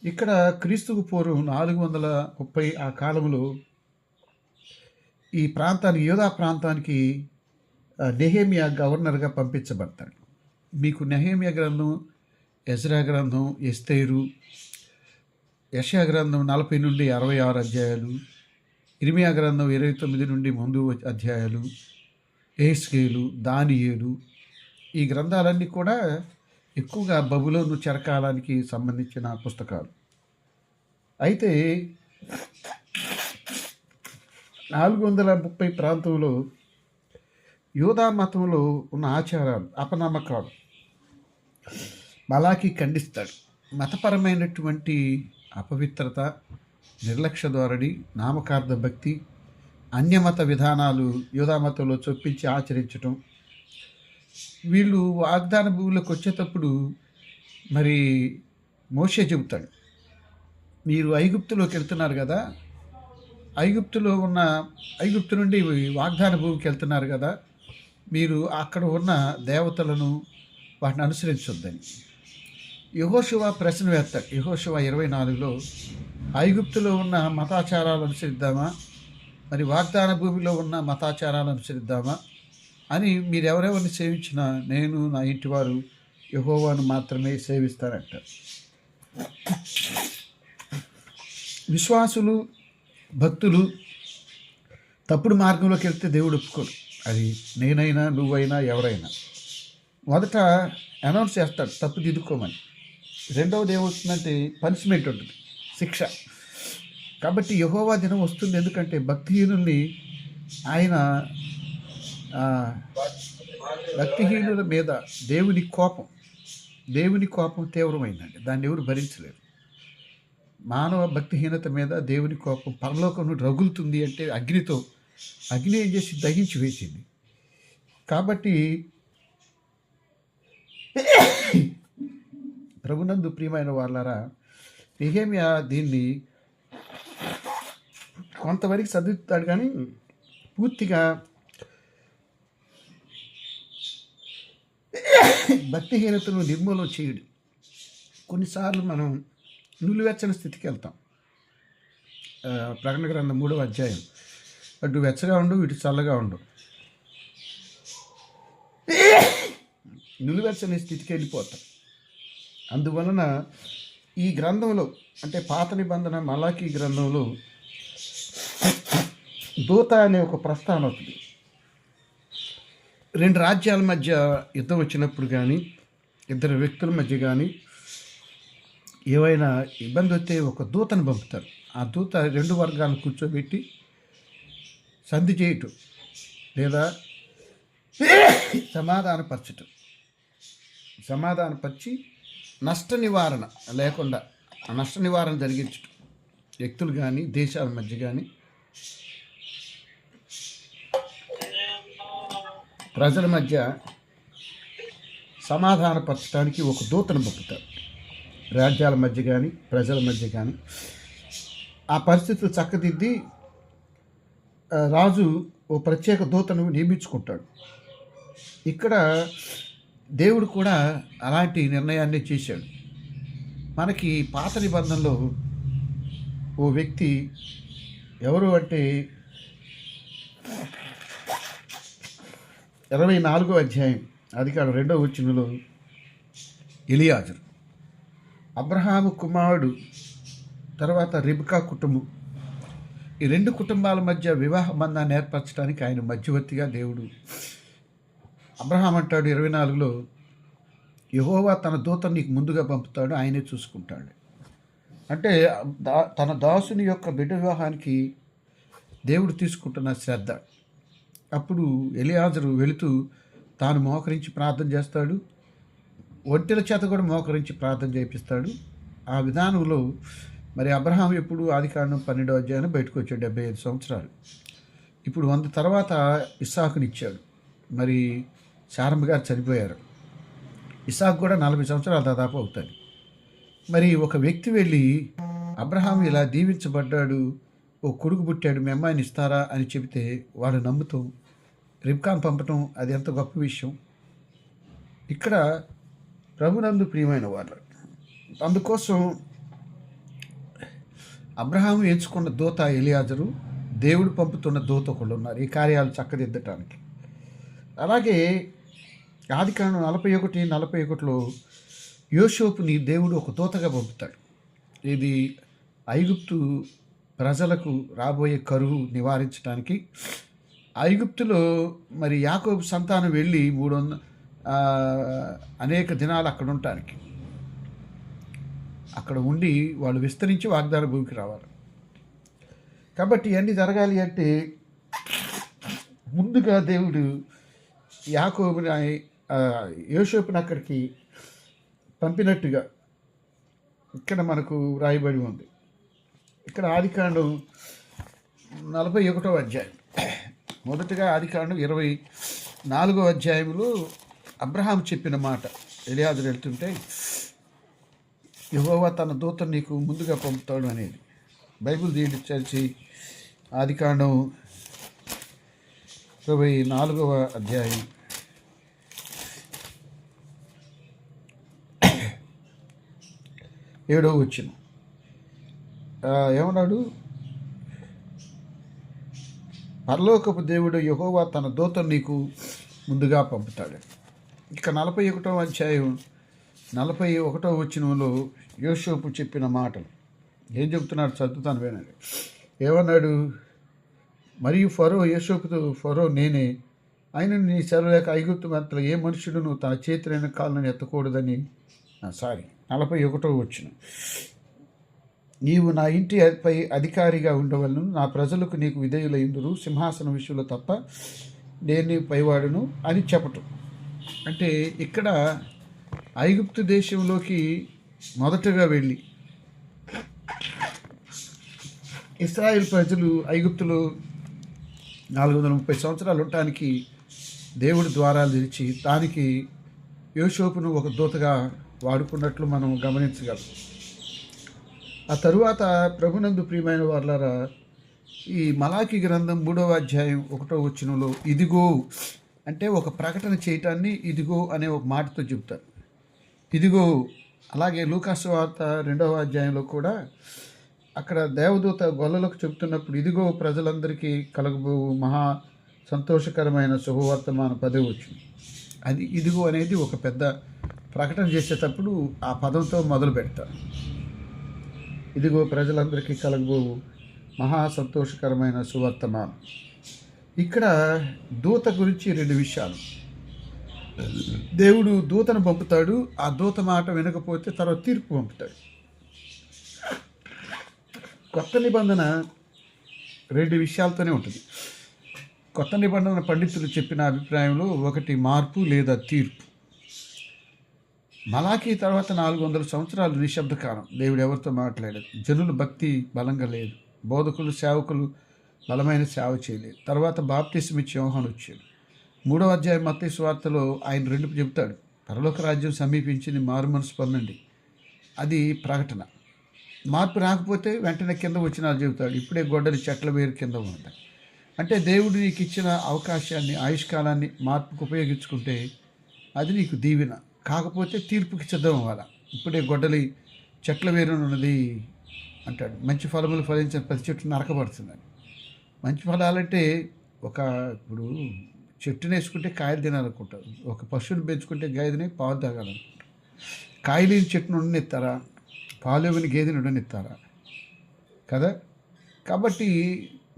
ఇక్కడ క్రీస్తుకు పూర్వం 430 ఆ కాలంలో ఈ ప్రాంతానికి, యూదా ప్రాంతానికి నెహెమియా గవర్నర్గా పంపించబడతాడు. మీకు నెహెమియా గ్రంథం, ఎజ్రా గ్రంథం, ఎస్తేరు, యెషయా గ్రంథం 40 నుండి 66 అధ్యాయాలు, ఇర్మియా గ్రంథం 29 నుండి ముందు అధ్యాయాలు, యెహెజ్కేలు, దానియేలు, ఈ గ్రంథాలన్నీ కూడా ఎక్కువగా బబులోను చెరకాలానికి సంబంధించిన పుస్తకాలు. అయితే 430 ప్రాంతంలో యూదా మతంలో ఉన్న ఆచారాలు, అపనమ్మకాలు మలాకి ఖండిస్తాడు. మతపరమైనటువంటి అపవిత్రత, నిర్లక్ష్య ధోరణి, నామకార్థ భక్తి, అన్యమత విధానాలు యూదా మతంలో చొప్పించి ఆచరించటం. వీళ్ళు వాగ్దాన భూమిలోకి వచ్చేటప్పుడు మరి మోషే చెబుతాడు, మీరు ఐగుప్తులోకి వెళ్తున్నారు కదా, ఐగుప్తు నుండి వాగ్దాన భూమికి వెళ్తున్నారు కదా, మీరు అక్కడ ఉన్న దేవతలను వాటిని అనుసరించొద్దని. యెహోషువ ప్రశ్న వేస్తాడు. యెహోషువ 24లో ఐగుప్తులో ఉన్న మతాచారాలు అనుసరిద్దామా, మరి వాగ్దాన భూమిలో ఉన్న మతాచారాలు అనుసరిద్దామా అని, మీరు ఎవరెవరిని సేవించినా నేను నా ఇంటి వారు యెహోవాను మాత్రమే సేవిస్తారంటారు. విశ్వాసులు, భక్తులు తప్పుడు మార్గంలోకి వెళ్తే దేవుడు ఒప్పుకోడు. అది నేనైనా, నువ్వైనా, ఎవరైనా. మొదట అనౌన్స్ చేస్తాడు తప్పు దిద్దుకోమని. రెండవది ఏమవుతుందంటే పనిష్మెంట్ ఉంటుంది, శిక్ష. కాబట్టి యెహోవా దినం వస్తుంది. ఎందుకంటే భక్తిహీనుల్ని ఆయన, భక్తిహీనుల మీద దేవుని కోపం తీవ్రమైందండి. దాన్ని ఎవరు భరించలేరు. మానవ భక్తిహీనత మీద దేవుని కోపం పరలోకం రగులుతుంది. అంటే అగ్ని ఏం చేసి దహించి వేసింది. కాబట్టి ప్రభునందు ప్రియమైన వాళ్ళారా, నెహెమియా దీన్ని కొంతవరకు చదువుతాడు, కానీ పూర్తిగా భక్తిహీనతను నిర్మూలన చేయడు. కొన్నిసార్లు మనం నిలువెచ్చని స్థితికి వెళ్తాం. ప్రకటన గ్రంథం 3వ అధ్యాయం అటు వెచ్చగా ఉండు, ఇటు చల్లగా ఉండు, నిలువెచ్చని స్థితికి వెళ్ళిపోతాం. అందువలన ఈ గ్రంథంలో అంటే పాత నిబంధన మలాకీ గ్రంథంలో దూత అనే ఒక ప్రస్తావన అవుతుంది. రెండు రాజ్యాల మధ్య యుద్ధం వచ్చినప్పుడు కానీ, ఇద్దరు వ్యక్తుల మధ్య కానీ ఏవైనా ఇబ్బంది వస్తే ఒక దూతను పంపుతారు. ఆ దూత రెండు వర్గాలను కూర్చోబెట్టి సంధి చేయటం లేదా సమాధానపరిచి నష్ట నివారణ లేకుండా ఆ నష్ట నివారణ జరిగించటం. వ్యక్తులు కానీ దేశాల మధ్య కానీ ప్రజల మధ్య సమాధానపరచడానికి ఒక దూతను పంపుతారు. రాజ్యాల మధ్య కానీ ప్రజల మధ్య కానీ ఆ పరిస్థితులు చక్కదిద్ది రాజు ఓ ప్రత్యేక దూతను నియమించుకుంటాడు. ఇక్కడ దేవుడు కూడా అలాంటి నిర్ణయాన్ని చేశాడు. మనకి పాత నిబంధనలో ఓ వ్యక్తి ఎవరు అంటే 24వ అధ్యాయం అధికారం 2వ వచనంలో ఎలియాజరు అబ్రహాము కుమారుడు, తర్వాత రిబ్కా కుటుంబం, ఈ రెండు కుటుంబాల మధ్య వివాహ బంధాన్ని ఏర్పరచడానికి ఆయన మధ్యవర్తిగా దేవుడు అబ్రహాం అంటాడు 24లో, యెహోవా తన దూతను నీకు ముందుగా పంపుతాడు, ఆయనే చూసుకుంటాడు. అంటే తన దాసుని యొక్క బిడ్డ వివాహానికి దేవుడు తీసుకుంటున్న శ్రద్ధ. అప్పుడు ఎలియాజరు వెళుతూ తాను మోకరించి ప్రార్థన చేస్తాడు, ఒంటెల చేత కూడా మోకరించి ప్రార్థన చేపిస్తాడు. ఆ విధానంలో మరి అబ్రహాం ఎప్పుడు ఆదికాండం 12వ అధ్యాయం బయటకు వచ్చాడు, 75 సంవత్సరాలు. ఇప్పుడు 100 తర్వాత ఇస్సాకునిచ్చాడు. మరి శారమ్మ గారు చనిపోయారు. ఇస్సాకు కూడా 40 సంవత్సరాలు దాదాపు అవుతాయి. మరి ఒక వ్యక్తి వెళ్ళి అబ్రహాం ఇలా దీవించబడ్డాడు, ఓ కొడుకు పుట్టాడు, మీ అమ్మాయిని ఇస్తారా అని చెబితే వాడు నమ్ముతూ రిబ్కాను పంపటం అది ఎంత గొప్ప విషయం. ఇక్కడ ప్రభునందు ప్రియమైన వాళ్ళు, అందుకోసం అబ్రహాము ఎంచుకున్న దూత ఎలియాజరు, దేవుడు పంపుతున్న దూత ఒకళ్ళు ఉన్నారు ఈ కార్యాలు చక్కదిద్దటానికి. అలాగే ఆదికాండం 41:41లో యోషోపుని దేవుడు ఒక దూతగా పంపుతాడు. ఇది ఐగుప్తు ప్రజలకు రాబోయే కరువు నివారించడానికి. ఐగుప్తులో మరి యాకోబు సంతానం వెళ్ళి 300 అనేక దినాలు అక్కడ ఉండటానికి, అక్కడ ఉండి వాళ్ళు విస్తరించి వాగ్దాన భూమికి రావాలి. కాబట్టి ఇవన్నీ జరగాలి అంటే ముందుగా దేవుడు యాకోబుని యోసేపుని అక్కడికి పంపినట్టుగా ఇక్కడ మనకు రాయబడి ఉంది. ఇక్కడ ఆదికాండం 41వ అధ్యాయం, మొదటగా ఆదికాండం 24వ అధ్యాయంలో అబ్రహాం చెప్పిన మాట, ఎలియాజరు వెళ్తుంటే యెహోవా తన దూతను నీకు ముందుగా పంపుతాడు అనేది. బైబిల్ దీన్ని చర్చి ఆదికాండం 24వ అధ్యాయం 7వ వచనం ఏమన్నాడు? పరలోకపు దేవుడు యెహోవా తన దూతను నీకు ముందుగా పంపుతాడు. ఇక 41వ అధ్యాయం 41వ వచనంలో యోసేపు చెప్పిన మాటలు ఏం చెబుతున్నాడు చదువుతాను వినండి. ఏమన్నాడు? మరియు యోసేపుతో ఫరో నేనే, ఆయన నీ సెలవులేక ఐగుప్తు మంత్రులు ఏ మనుషుడును తన చేతులైన కాళ్ళను ఎత్తకూడదని. 41వ వచనం, నీవు నా ఇంటిపై అధికారిగా ఉండవలను, నా ప్రజలకు నీకు విధేయులైందురు, సింహాసనం విషయంలో తప్ప నేను పైవాడును అని చెప్పటం. అంటే ఇక్కడ ఐగుప్తు దేశంలోకి మొదటగా వెళ్ళి ఇశ్రాయేల్ ప్రజలు ఐగుప్తులో 430 సంవత్సరాలు ఉండటానికి దేవుడి ద్వారాలు తెరిచి దానికి యోసేపును ఒక దూతగా వాడుకున్నట్లు మనం గమనించగలం. ఆ తరువాత ప్రభునందు ప్రియమైన వాళ్ళారా, ఈ మలాకి గ్రంథం 3వ అధ్యాయం 1వ వచనంలో ఇదిగో అంటే ఒక ప్రకటన చేయటాన్ని ఇదిగో అనే ఒక మాటతో చెబుతారు. ఇదిగో. అలాగే లూకాసు వార్త 2వ అధ్యాయంలో కూడా అక్కడ దేవదూత గొల్లలకు చెబుతున్నప్పుడు ఇదిగో ప్రజలందరికీ కలగబో మహా సంతోషకరమైన శుభవర్తమాన పదవి వచ్చింది. అది ఇదిగో అనేది ఒక పెద్ద ప్రకటన చేసేటప్పుడు ఆ పదంతో మొదలు పెడతారు. ఇదిగో ప్రజలందరికీ కలగబో మహా సంతోషకరమైన సువర్తమానం. ఇక్కడ దూత గురించి 2 విషయాలు. దేవుడు దూతను పంపుతాడు, ఆ దూత మాట వినకపోతే తర్వాత తీర్పు పంపుతాడు. కొత్త నిబంధన 2 విషయాలతోనే ఉంటుంది. కొత్త నిబంధన పండితులు చెప్పిన అభిప్రాయంలో ఒకటి మార్పు లేదా తీర్పు. మలాకీ తర్వాత 400 సంవత్సరాలు నిశ్శబ్ద కాలం. దేవుడు ఎవరితో మాట్లాడాడు. జనులు భక్తి బలంగా లేదు. బోధకులు సేవకులు బలమైన సేవ చేయలేదు. తర్వాత బాప్తిస్మ ఇచ్చే యోహాను వచ్చాడు. 3వ అధ్యాయం మత్తయి సువార్తలో ఆయన 2 చెబుతాడు. పరలోక రాజ్యం సమీపించింది, మారు మనసు పొందండి. అది ప్రకటన. మార్పు రాకపోతే వెంటనే కింద వచ్చిన చెబుతాడు. ఇప్పుడే గొడ్డలి చెట్ల వేరు కింద ఉంది. అంటే దేవుడు నీకు ఇచ్చిన అవకాశాన్ని, ఆయుష్కాలాన్ని మార్పుకు ఉపయోగించుకుంటే అది నీకు దీవెన. కాకపోతే తీర్పుకి సిద్ధం అవ్వాలి. ఇప్పుడే గొడ్డలి చెట్ల వేరునున్నది అంటాడు. మంచి ఫలములు ఫలించిన ప్రతి చెట్టు నరకబడుతుందని. మంచి ఫలాలంటే ఇప్పుడు చెట్టుని వేసుకుంటే కాయలు తినాలనుకుంటారు. ఒక పశువుని పెంచుకుంటే గేదెని పాలు తాగాలనుకుంటారు. కాయలు లేని చెట్టును ఉండనిస్తారా? పాలు ఇవ్వని గేదెని ఉండనిస్తారా? కదా. కాబట్టి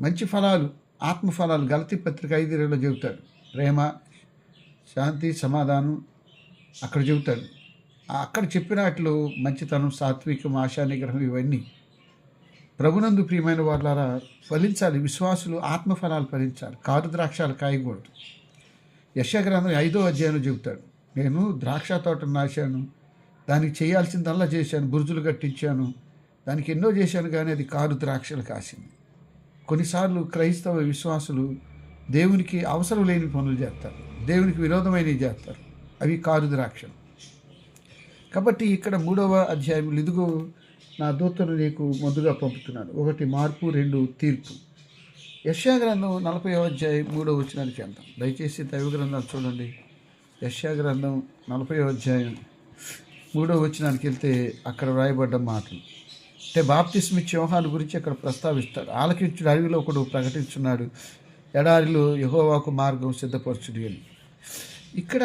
మంచి ఫలాలు, ఆత్మఫలాలు గలతీ పత్రిక 5:20 చెబుతాడు. ప్రేమ, శాంతి, సమాధానం అక్కడ చెబుతాడు. అక్కడ చెప్పినట్లు మంచితనం, సాత్వికం, ఆశా నిగ్రహం ఇవన్నీ ప్రభునందు ప్రియమైన వాళ్ళారా ఫలించాలి. విశ్వాసులు ఆత్మఫలాలు ఫలించాలి. కారు ద్రాక్షాలు కాయకూడదు. యెషయా గ్రంథం 5వ అధ్యాయంలో చెబుతాడు. నేను ద్రాక్ష తోటను నాశాను, దానికి చేయాల్సిందల్లా చేశాను, బురుజులు కట్టించాను, దానికి ఎన్నో చేశాను, కానీ అది కారు ద్రాక్షలు కాసింది. కొన్నిసార్లు క్రైస్తవ విశ్వాసులు దేవునికి అవసరం లేని పనులు చేస్తారు, దేవునికి విరోధమైనవి చేస్తారు. అవి కారు ద్రాక్షలు. కాబట్టి ఇక్కడ 3వ అధ్యాయంలో ఇదిగో నా దూతను నీకు ముందుగా పంపుతున్నాను. 1 మార్పు, 2 తీర్పు. యెషయా గ్రంథం 40వ అధ్యాయం 3వ వచనానికి వెళ్తాం. దయచేసి దైవ గ్రంథాలు చూడండి. యెషయా గ్రంథం 40వ అధ్యాయం 3వ వచనానికి వెళ్తే అక్కడ వ్రాయబడ్డ మాటలు. అంటే బాప్తిస్మ ఇచ్చే యోహాను గురించి అక్కడ ప్రస్తావిస్తాడు. ఆలకించుడు అడవిలో ఒకడు ప్రకటించున్నాడు, ఎడారిలో యెహోవాకు మార్గం సిద్ధపరచుడి అని. ఇక్కడ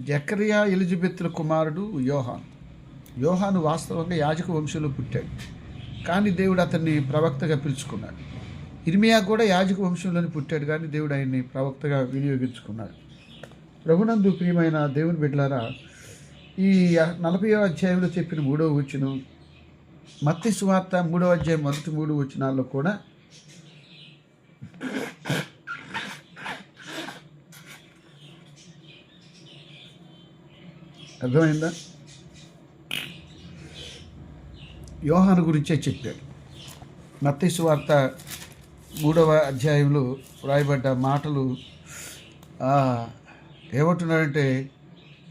జకరియా ఎలిజబెత్ల కుమారుడు యోహాను. యోహాను వాస్తవంగా యాజక వంశంలో పుట్టాడు, కానీ దేవుడు అతన్ని ప్రవక్తగా పిలుచుకున్నాడు. ఇర్మియా కూడా యాజక వంశంలోనే పుట్టాడు, కానీ దేవుడు ఆయన్ని ప్రవక్తగా వినియోగించుకున్నాడు. ప్రభునందు ప్రియమైన దేవుని బిడ్డలారా, ఈ 40వ అధ్యాయంలో చెప్పిన 3వ వచనం, మత్తయి సువార్త 3వ అధ్యాయం మొదటి 3 వచనాల్లో కూడా అర్థమైందా? యోహాను గురించే చెప్పాడు. మత్తయి సువార్త 3వ అధ్యాయంలో వ్రాయబడ్డ మాటలు ఏమంటున్నాడంటే,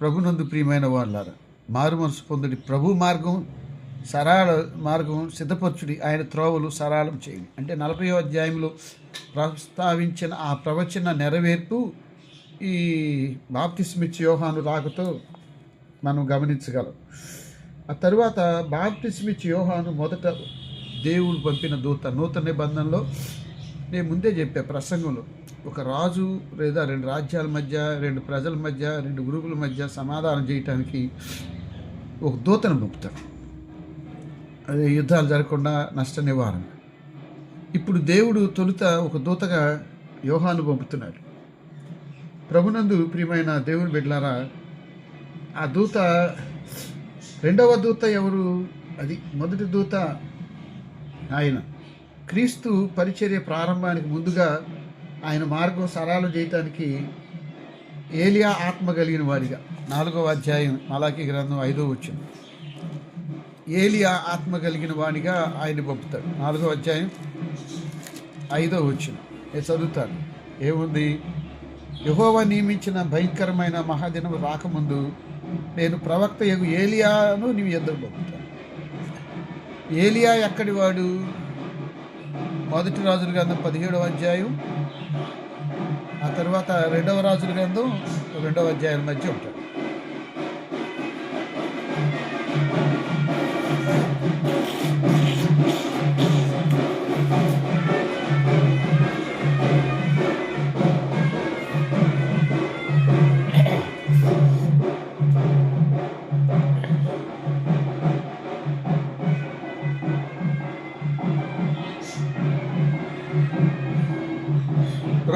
ప్రభునందు ప్రియమైన వాళ్ళారా మారు మనసు పొందుడి, ప్రభు మార్గం సరళ మార్గం సిద్ధపరచుడి, ఆయన త్రోవలు సరళం చేయండి. అంటే 40వ అధ్యాయంలో ప్రస్తావించిన ఆ ప్రవచన నెరవేర్పు ఈ బాప్తిస్మ ఇచ్చే యోహాను రాకతో మనం గమనించగలం. ఆ తరువాత బాప్తిస్మ ఇచ్చే యోహాను మొదట దేవుడు పంపిన దూత. నూతన నిబంధనలో నేను ముందే చెప్పా ప్రసంగంలో, ఒక రాజు లేదా 2 రాజ్యాల మధ్య, 2 ప్రజల మధ్య, 2 గురువుల మధ్య సమాధానం చేయటానికి ఒక దూతను పంపుతాడు. అదే యుద్ధాలు జరగకుండా నష్ట నివారణ. ఇప్పుడు దేవుడు తొలుత ఒక దూతగా యోహాను పంపుతున్నాడు. ప్రభునందు ప్రియమైన దేవుని బిడ్డలారా, ఆ దూత, 2వ దూత ఎవరు? అది మొదటి దూత ఆయన క్రీస్తు పరిచర్య ప్రారంభానికి ముందుగా ఆయన మార్గం సరళం చేయటానికి ఏలియా ఆత్మ కలిగిన వాడిగా 4వ అధ్యాయం మలాకీ గ్రంథం 5వ వచనం. ఏలియా ఆత్మ కలిగిన వాడిగా ఆయన పంపుతాడు. 4వ అధ్యాయం 5వ వచనం నేను చదువుతాను. ఏముంది? యెహోవా నియమించిన భయంకరమైన మహాదినం రాకముందు నేను ప్రవక్త యగు ఏలియాను నీ ఎదురు పంపుతాను. ఏలియా ఎక్కడి వాడు? 1 రాజుల గ్రంథం 17వ అధ్యాయం, ఆ తర్వాత 2వ రాజుల గ్రంథం 2వ అధ్యాయం మధ్య ఉంటాడు.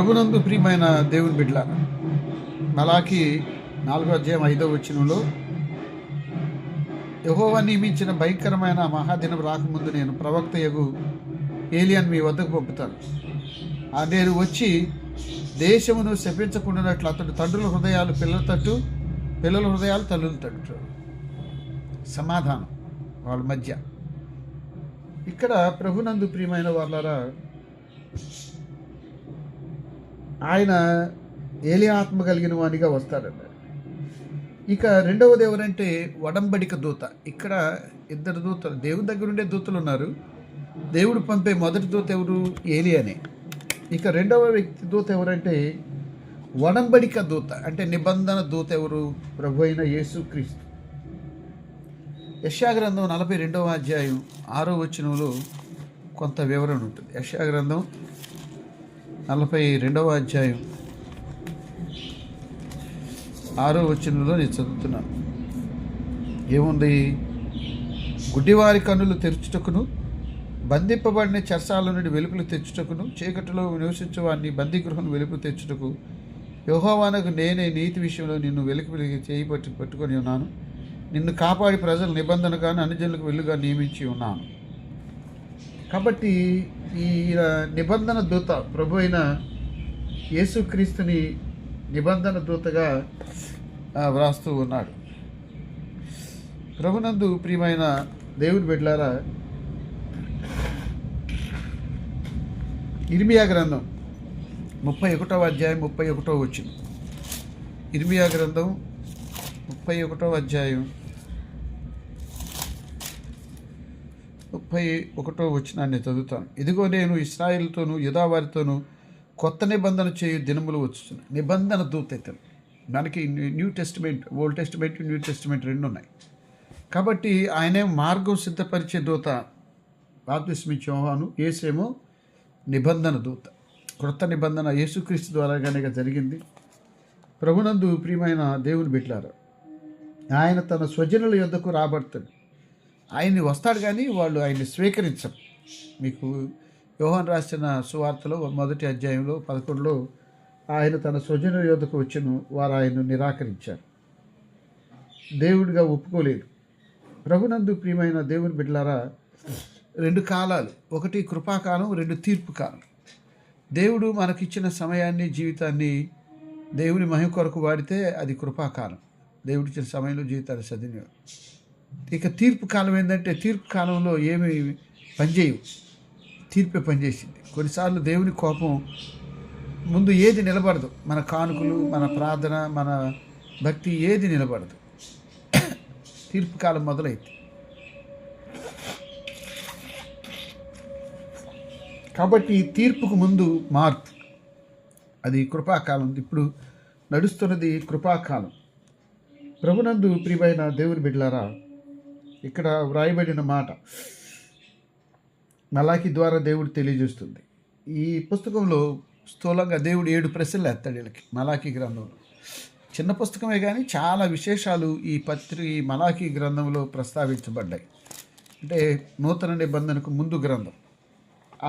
ప్రభునందు ప్రియమైన దేవుని బిడ్డలారా, మలాకి 4:5 యెహోవా నియమించిన భయంకరమైన మహాదినం రాకముందు నేను ప్రవక్త యగు ఏలియాను మీ వద్దకు పంపుతాను. నేను వచ్చి దేశమును శపించకుండానట్లు అతడు తండ్రుల హృదయాలు పిల్లల తట్టు, పిల్లల హృదయాలు తల్లుల తట్టు. సమాధానం వాళ్ళ మధ్య. ఇక్కడ ప్రభునందు ప్రియమైన వాళ్ళారా, ఆయన ఏలియా ఆత్మ కలిగిన వానిగా వస్తాడన్నారు. ఇక రెండవది ఎవరంటే వడంబడిక దూత. ఇక్కడ ఇద్దరు దూతలు, దేవుని దగ్గర ఉండే దూతలు ఉన్నారు. దేవుడు పంపే మొదటి దూత ఎవరు? ఏలియానే. ఇక రెండవ వ్యక్తి దూత ఎవరంటే వడంబడిక దూత, అంటే నిబంధన దూత ఎవరు? ప్రభు అయిన యేసుక్రీస్తు. యెషయా గ్రంథం 42:6 కొంత వివరణ ఉంటుంది. యెషయా గ్రంథం 42 6 నేను చదువుతున్నాను. ఏముంది? గుడ్డివారి కన్నులు తెరుచుటకును, బంధింపబడిన చెరసాల నుండి వెలుపులు తెచ్చుటకును, చీకటిలో నివసించే వారిని బందీగృహం వెలుపు తెచ్చుటకు యెహోవానకు నేనే నీతి విషయంలో నిన్ను వెలికి చేయి పట్టుకొని ఉన్నాను. నిన్ను కాపాడి ప్రజల నిబంధనగాను అన్యజనులకు వెలుగా నియమించి ఉన్నాను. కాబట్టి ఈ నిబంధన దూత ప్రభు అయిన యేసుక్రీస్తుని నిబంధన దూతగా వ్రాస్తూ ఉన్నాడు. ప్రభునందు ప్రియమైన దేవుని బిడ్డలారా, ఇర్మియా గ్రంథం 31:31 ఇర్మియా గ్రంథం 31:31 నేను చదువుతాను. ఇదిగో నేను ఇశ్రాయేలుతోనూ యూదా వారితోనూ కొత్త నిబంధన చేయు దినములు వచ్చుతున్నాయి. నిబంధన దూత ఇతను. మనకి new testament, old testament, new testament రెండు ఉన్నాయి. కాబట్టి ఆయనే మార్గం సిద్ధపరిచే దూత. బాప్తిస్మిచ్చే యోహాను, యేసేమో నిబంధన దూత. క్రొత్త నిబంధన యేసుక్రీస్తు ద్వారాగానే జరిగింది. ప్రభునందు ప్రియమైన దేవుని బిడ్డలారా, ఆయన తన స్వజనుల యొద్దకు రాబడతాడు. ఆయన్ని వస్తాడు కానీ వాళ్ళు ఆయన్ని స్వీకరించరు. మీకు యోహాను రాసిన సువార్తలో 1వ అధ్యాయంలో 11 ఆయన తన స్వజనుల యొద్దకు వచ్చెను, వారు ఆయన్ను నిరాకరించారు, దేవుడిగా ఒప్పుకోలేదు. ప్రభునందు ప్రియమైన దేవుని బిడ్డలారా, రెండు కాలాలు, ఒకటి కృపాకాలం, రెండు తీర్పు కాలం. దేవుడు మనకిచ్చిన సమయాన్ని, జీవితాన్ని దేవుని మహిమ కొరకు వాడితే అది కృపాకాలం. దేవుడిచ్చిన సమయంలో జీవితాన్ని సద్వినియోగం. ఇక తీర్పు కాలం ఏంటంటే, తీర్పు కాలంలో ఏమి పనిచేయవు, తీర్పే పనిచేసింది. కొన్నిసార్లు దేవుని కోపం ముందు ఏది నిలబడదు. మన కానుకలు, మన ప్రార్థన, మన భక్తి ఏది నిలబడదు. తీర్పు కాలం మొదలైంది. కాబట్టి తీర్పుకు ముందు మార్పు, అది కృపాకాలం. ఇప్పుడు నడుస్తున్నది కృపాకాలం. ప్రభునందు ప్రియమైన దేవుని బిడ్డలారా, ఇక్కడ వ్రాయబడిన మాట మలాకి ద్వారా దేవుడు తెలియజేస్తుంది. ఈ పుస్తకంలో స్థూలంగా దేవుడు 7 ప్రశ్నలు ఎత్తాడు వీళ్ళకి. మలాకి గ్రంథంలో చిన్న పుస్తకమే కానీ చాలా విశేషాలు ఈ మలాకి గ్రంథంలో ప్రస్తావించబడ్డాయి. అంటే నూతన నిబంధనకు ముందు గ్రంథం.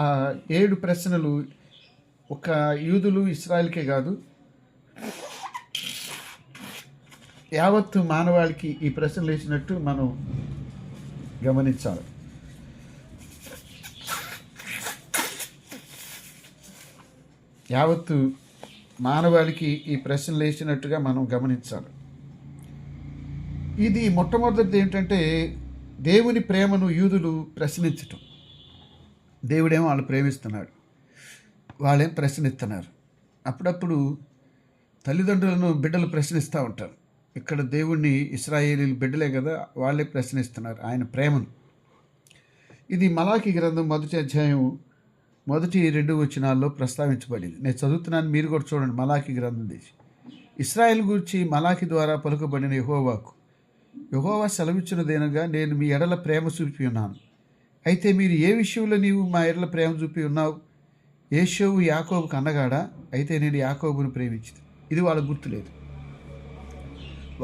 ఆ 7 ప్రశ్నలు ఒక యూదులు, ఇశ్రాయేల్కే కాదు, యావత్తు మానవాళికి ఈ ప్రశ్నలు వేసినట్టు మనం గమనించాలి. యావత్తు మానవాళికి ఈ ప్రశ్నలు వేసినట్టుగా మనం గమనించాలి. ఇది మొట్టమొదటిది ఏంటంటే, దేవుని ప్రేమను యూదులు ప్రశ్నించటం. దేవుడేమో వాళ్ళు ప్రేమిస్తున్నాడు, వాళ్ళేం ప్రశ్నిస్తున్నారు. అప్పుడప్పుడు తల్లిదండ్రులను బిడ్డలు ప్రశ్నిస్తూ ఉంటారు. ఇక్కడ దేవుణ్ణి ఇశ్రాయేలీలు బిడ్డలే కదా, వాళ్ళే ప్రశ్నిస్తున్నారు ఆయన ప్రేమను. ఇది మలాకి గ్రంథం 1వ అధ్యాయం 1-2 వచనాల్లో ప్రస్తావించబడింది. నేను చదువుతున్నాను, మీరు కూడా చూడండి. మలాకి గ్రంథం తీసి, ఇశ్రాయేలు గురించి మలాకి ద్వారా పలుకబడిన యెహోవా సెలవిచ్చినదేనగా, నేను మీ ఎడల ప్రేమ చూపి ఉన్నాను. అయితే మీరు ఏ విషయంలో నీవు మా ఎడల ప్రేమ చూపి ఉన్నావు? ఏషోవు యాకోబుకు అన్నగాడా? అయితే నేను యాకోబును ప్రేమించింది. ఇది వాళ్ళకు గుర్తులేదు.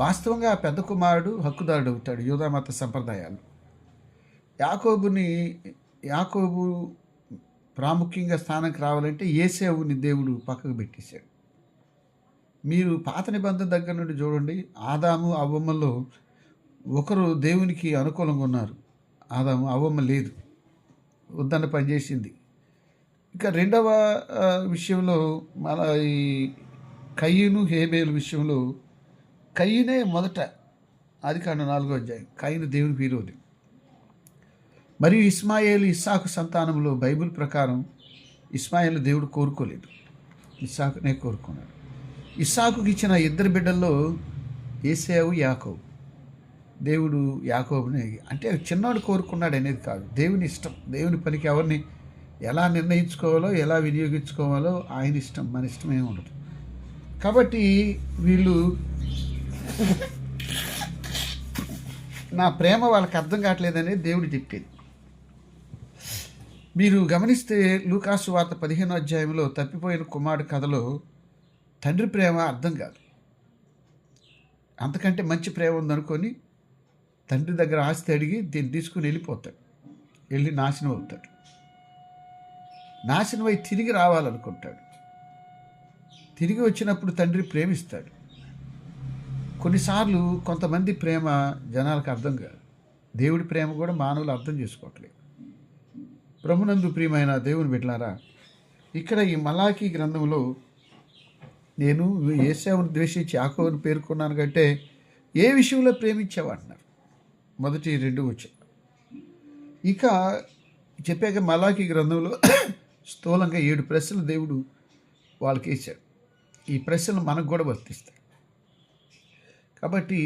వాస్తవంగా ఆ పెద్ద కుమారుడు హక్కుదారుడు అవుతాడు యూదామత సంప్రదాయాలు. యాకోబు ప్రాముఖ్యంగా స్థానంకి రావాలంటే ఏసేవుని దేవుడు పక్కకు పెట్టేశాడు. మీరు పాత నిబంధన దగ్గర నుండి చూడండి, ఆదాము అవ్వమ్మలో ఒకరు దేవునికి అనుకూలంగా ఉన్నారు, ఆదాము అవ్వమ్మ లేదు, వద్దన్న పనిచేసింది. ఇక రెండవ విషయంలో మన ఈ కయ్యను హేబేలు విషయంలో కయ్యనే మొదట ఆదికాండం 4వ అధ్యాయం, కయ్యను దేవునికి విరోధి. మరియు ఇస్మాయేలు ఇస్సాకు సంతానంలో బైబిల్ ప్రకారం ఇస్మాయేలు దేవుడు కోరుకోలేదు, ఇస్సాకునే కోరుకున్నాడు. ఇస్సాకుకి ఇచ్చిన 2 బిడ్డల్లో ఏసేవు యాకోబు. దేవుడు యాకోబుని అంటే చిన్నవాడు కోరుకున్నాడు అనేది కాదు, దేవుని ఇష్టం. దేవుని పనికి ఎవరిని ఎలా నిర్ణయించుకోవాలో ఎలా వినియోగించుకోవాలో ఆయన ఇష్టం, మన ఇష్టం ఏమి ఉండదు. కాబట్టి వీళ్ళు నా ప్రేమ వాళ్ళకి అర్థం కావట్లేదనేది దేవుడు చెప్పేది. మీరు గమనిస్తే లూకాసు వార్త 15వ అధ్యాయంలో తప్పిపోయిన కుమారుడు కథలో తండ్రి ప్రేమ అర్థం కాదు. అంతకంటే మంచి ప్రేమ ఉందనుకొని తండ్రి దగ్గర ఆస్తి అడిగి దీన్ని తీసుకుని వెళ్ళిపోతాడు, వెళ్ళి నాశనం అవుతాడు. నాశనం అయి తిరిగి రావాలనుకుంటాడు. తిరిగి వచ్చినప్పుడు తండ్రి ప్రేమిస్తాడు. కొన్నిసార్లు కొంతమంది ప్రేమ జనాలకు అర్థం కాదు. దేవుడి ప్రేమ కూడా మానవులు అర్థం చేసుకోవట్లేదు. ప్రభునందు ప్రియమైన దేవుని బిడ్డలారా, ఇక్కడ ఈ మలాకీ గ్రంథంలో నేను ఏశావును ద్వేషించి యాకోబును పేర్కొన్నాను కంటే ఏ విషయంలో ప్రేమించావు అంటున్నారు. మొదటి 2 వచ్చాయి. ఇక చెప్పాక మలాకీ గ్రంథంలో స్థూలంగా 7 ప్రశ్నలు దేవుడు వాళ్ళకి వేశాడు. ఈ ప్రశ్నలు మనకు కూడా వర్తిస్తాయి. కాబట్టి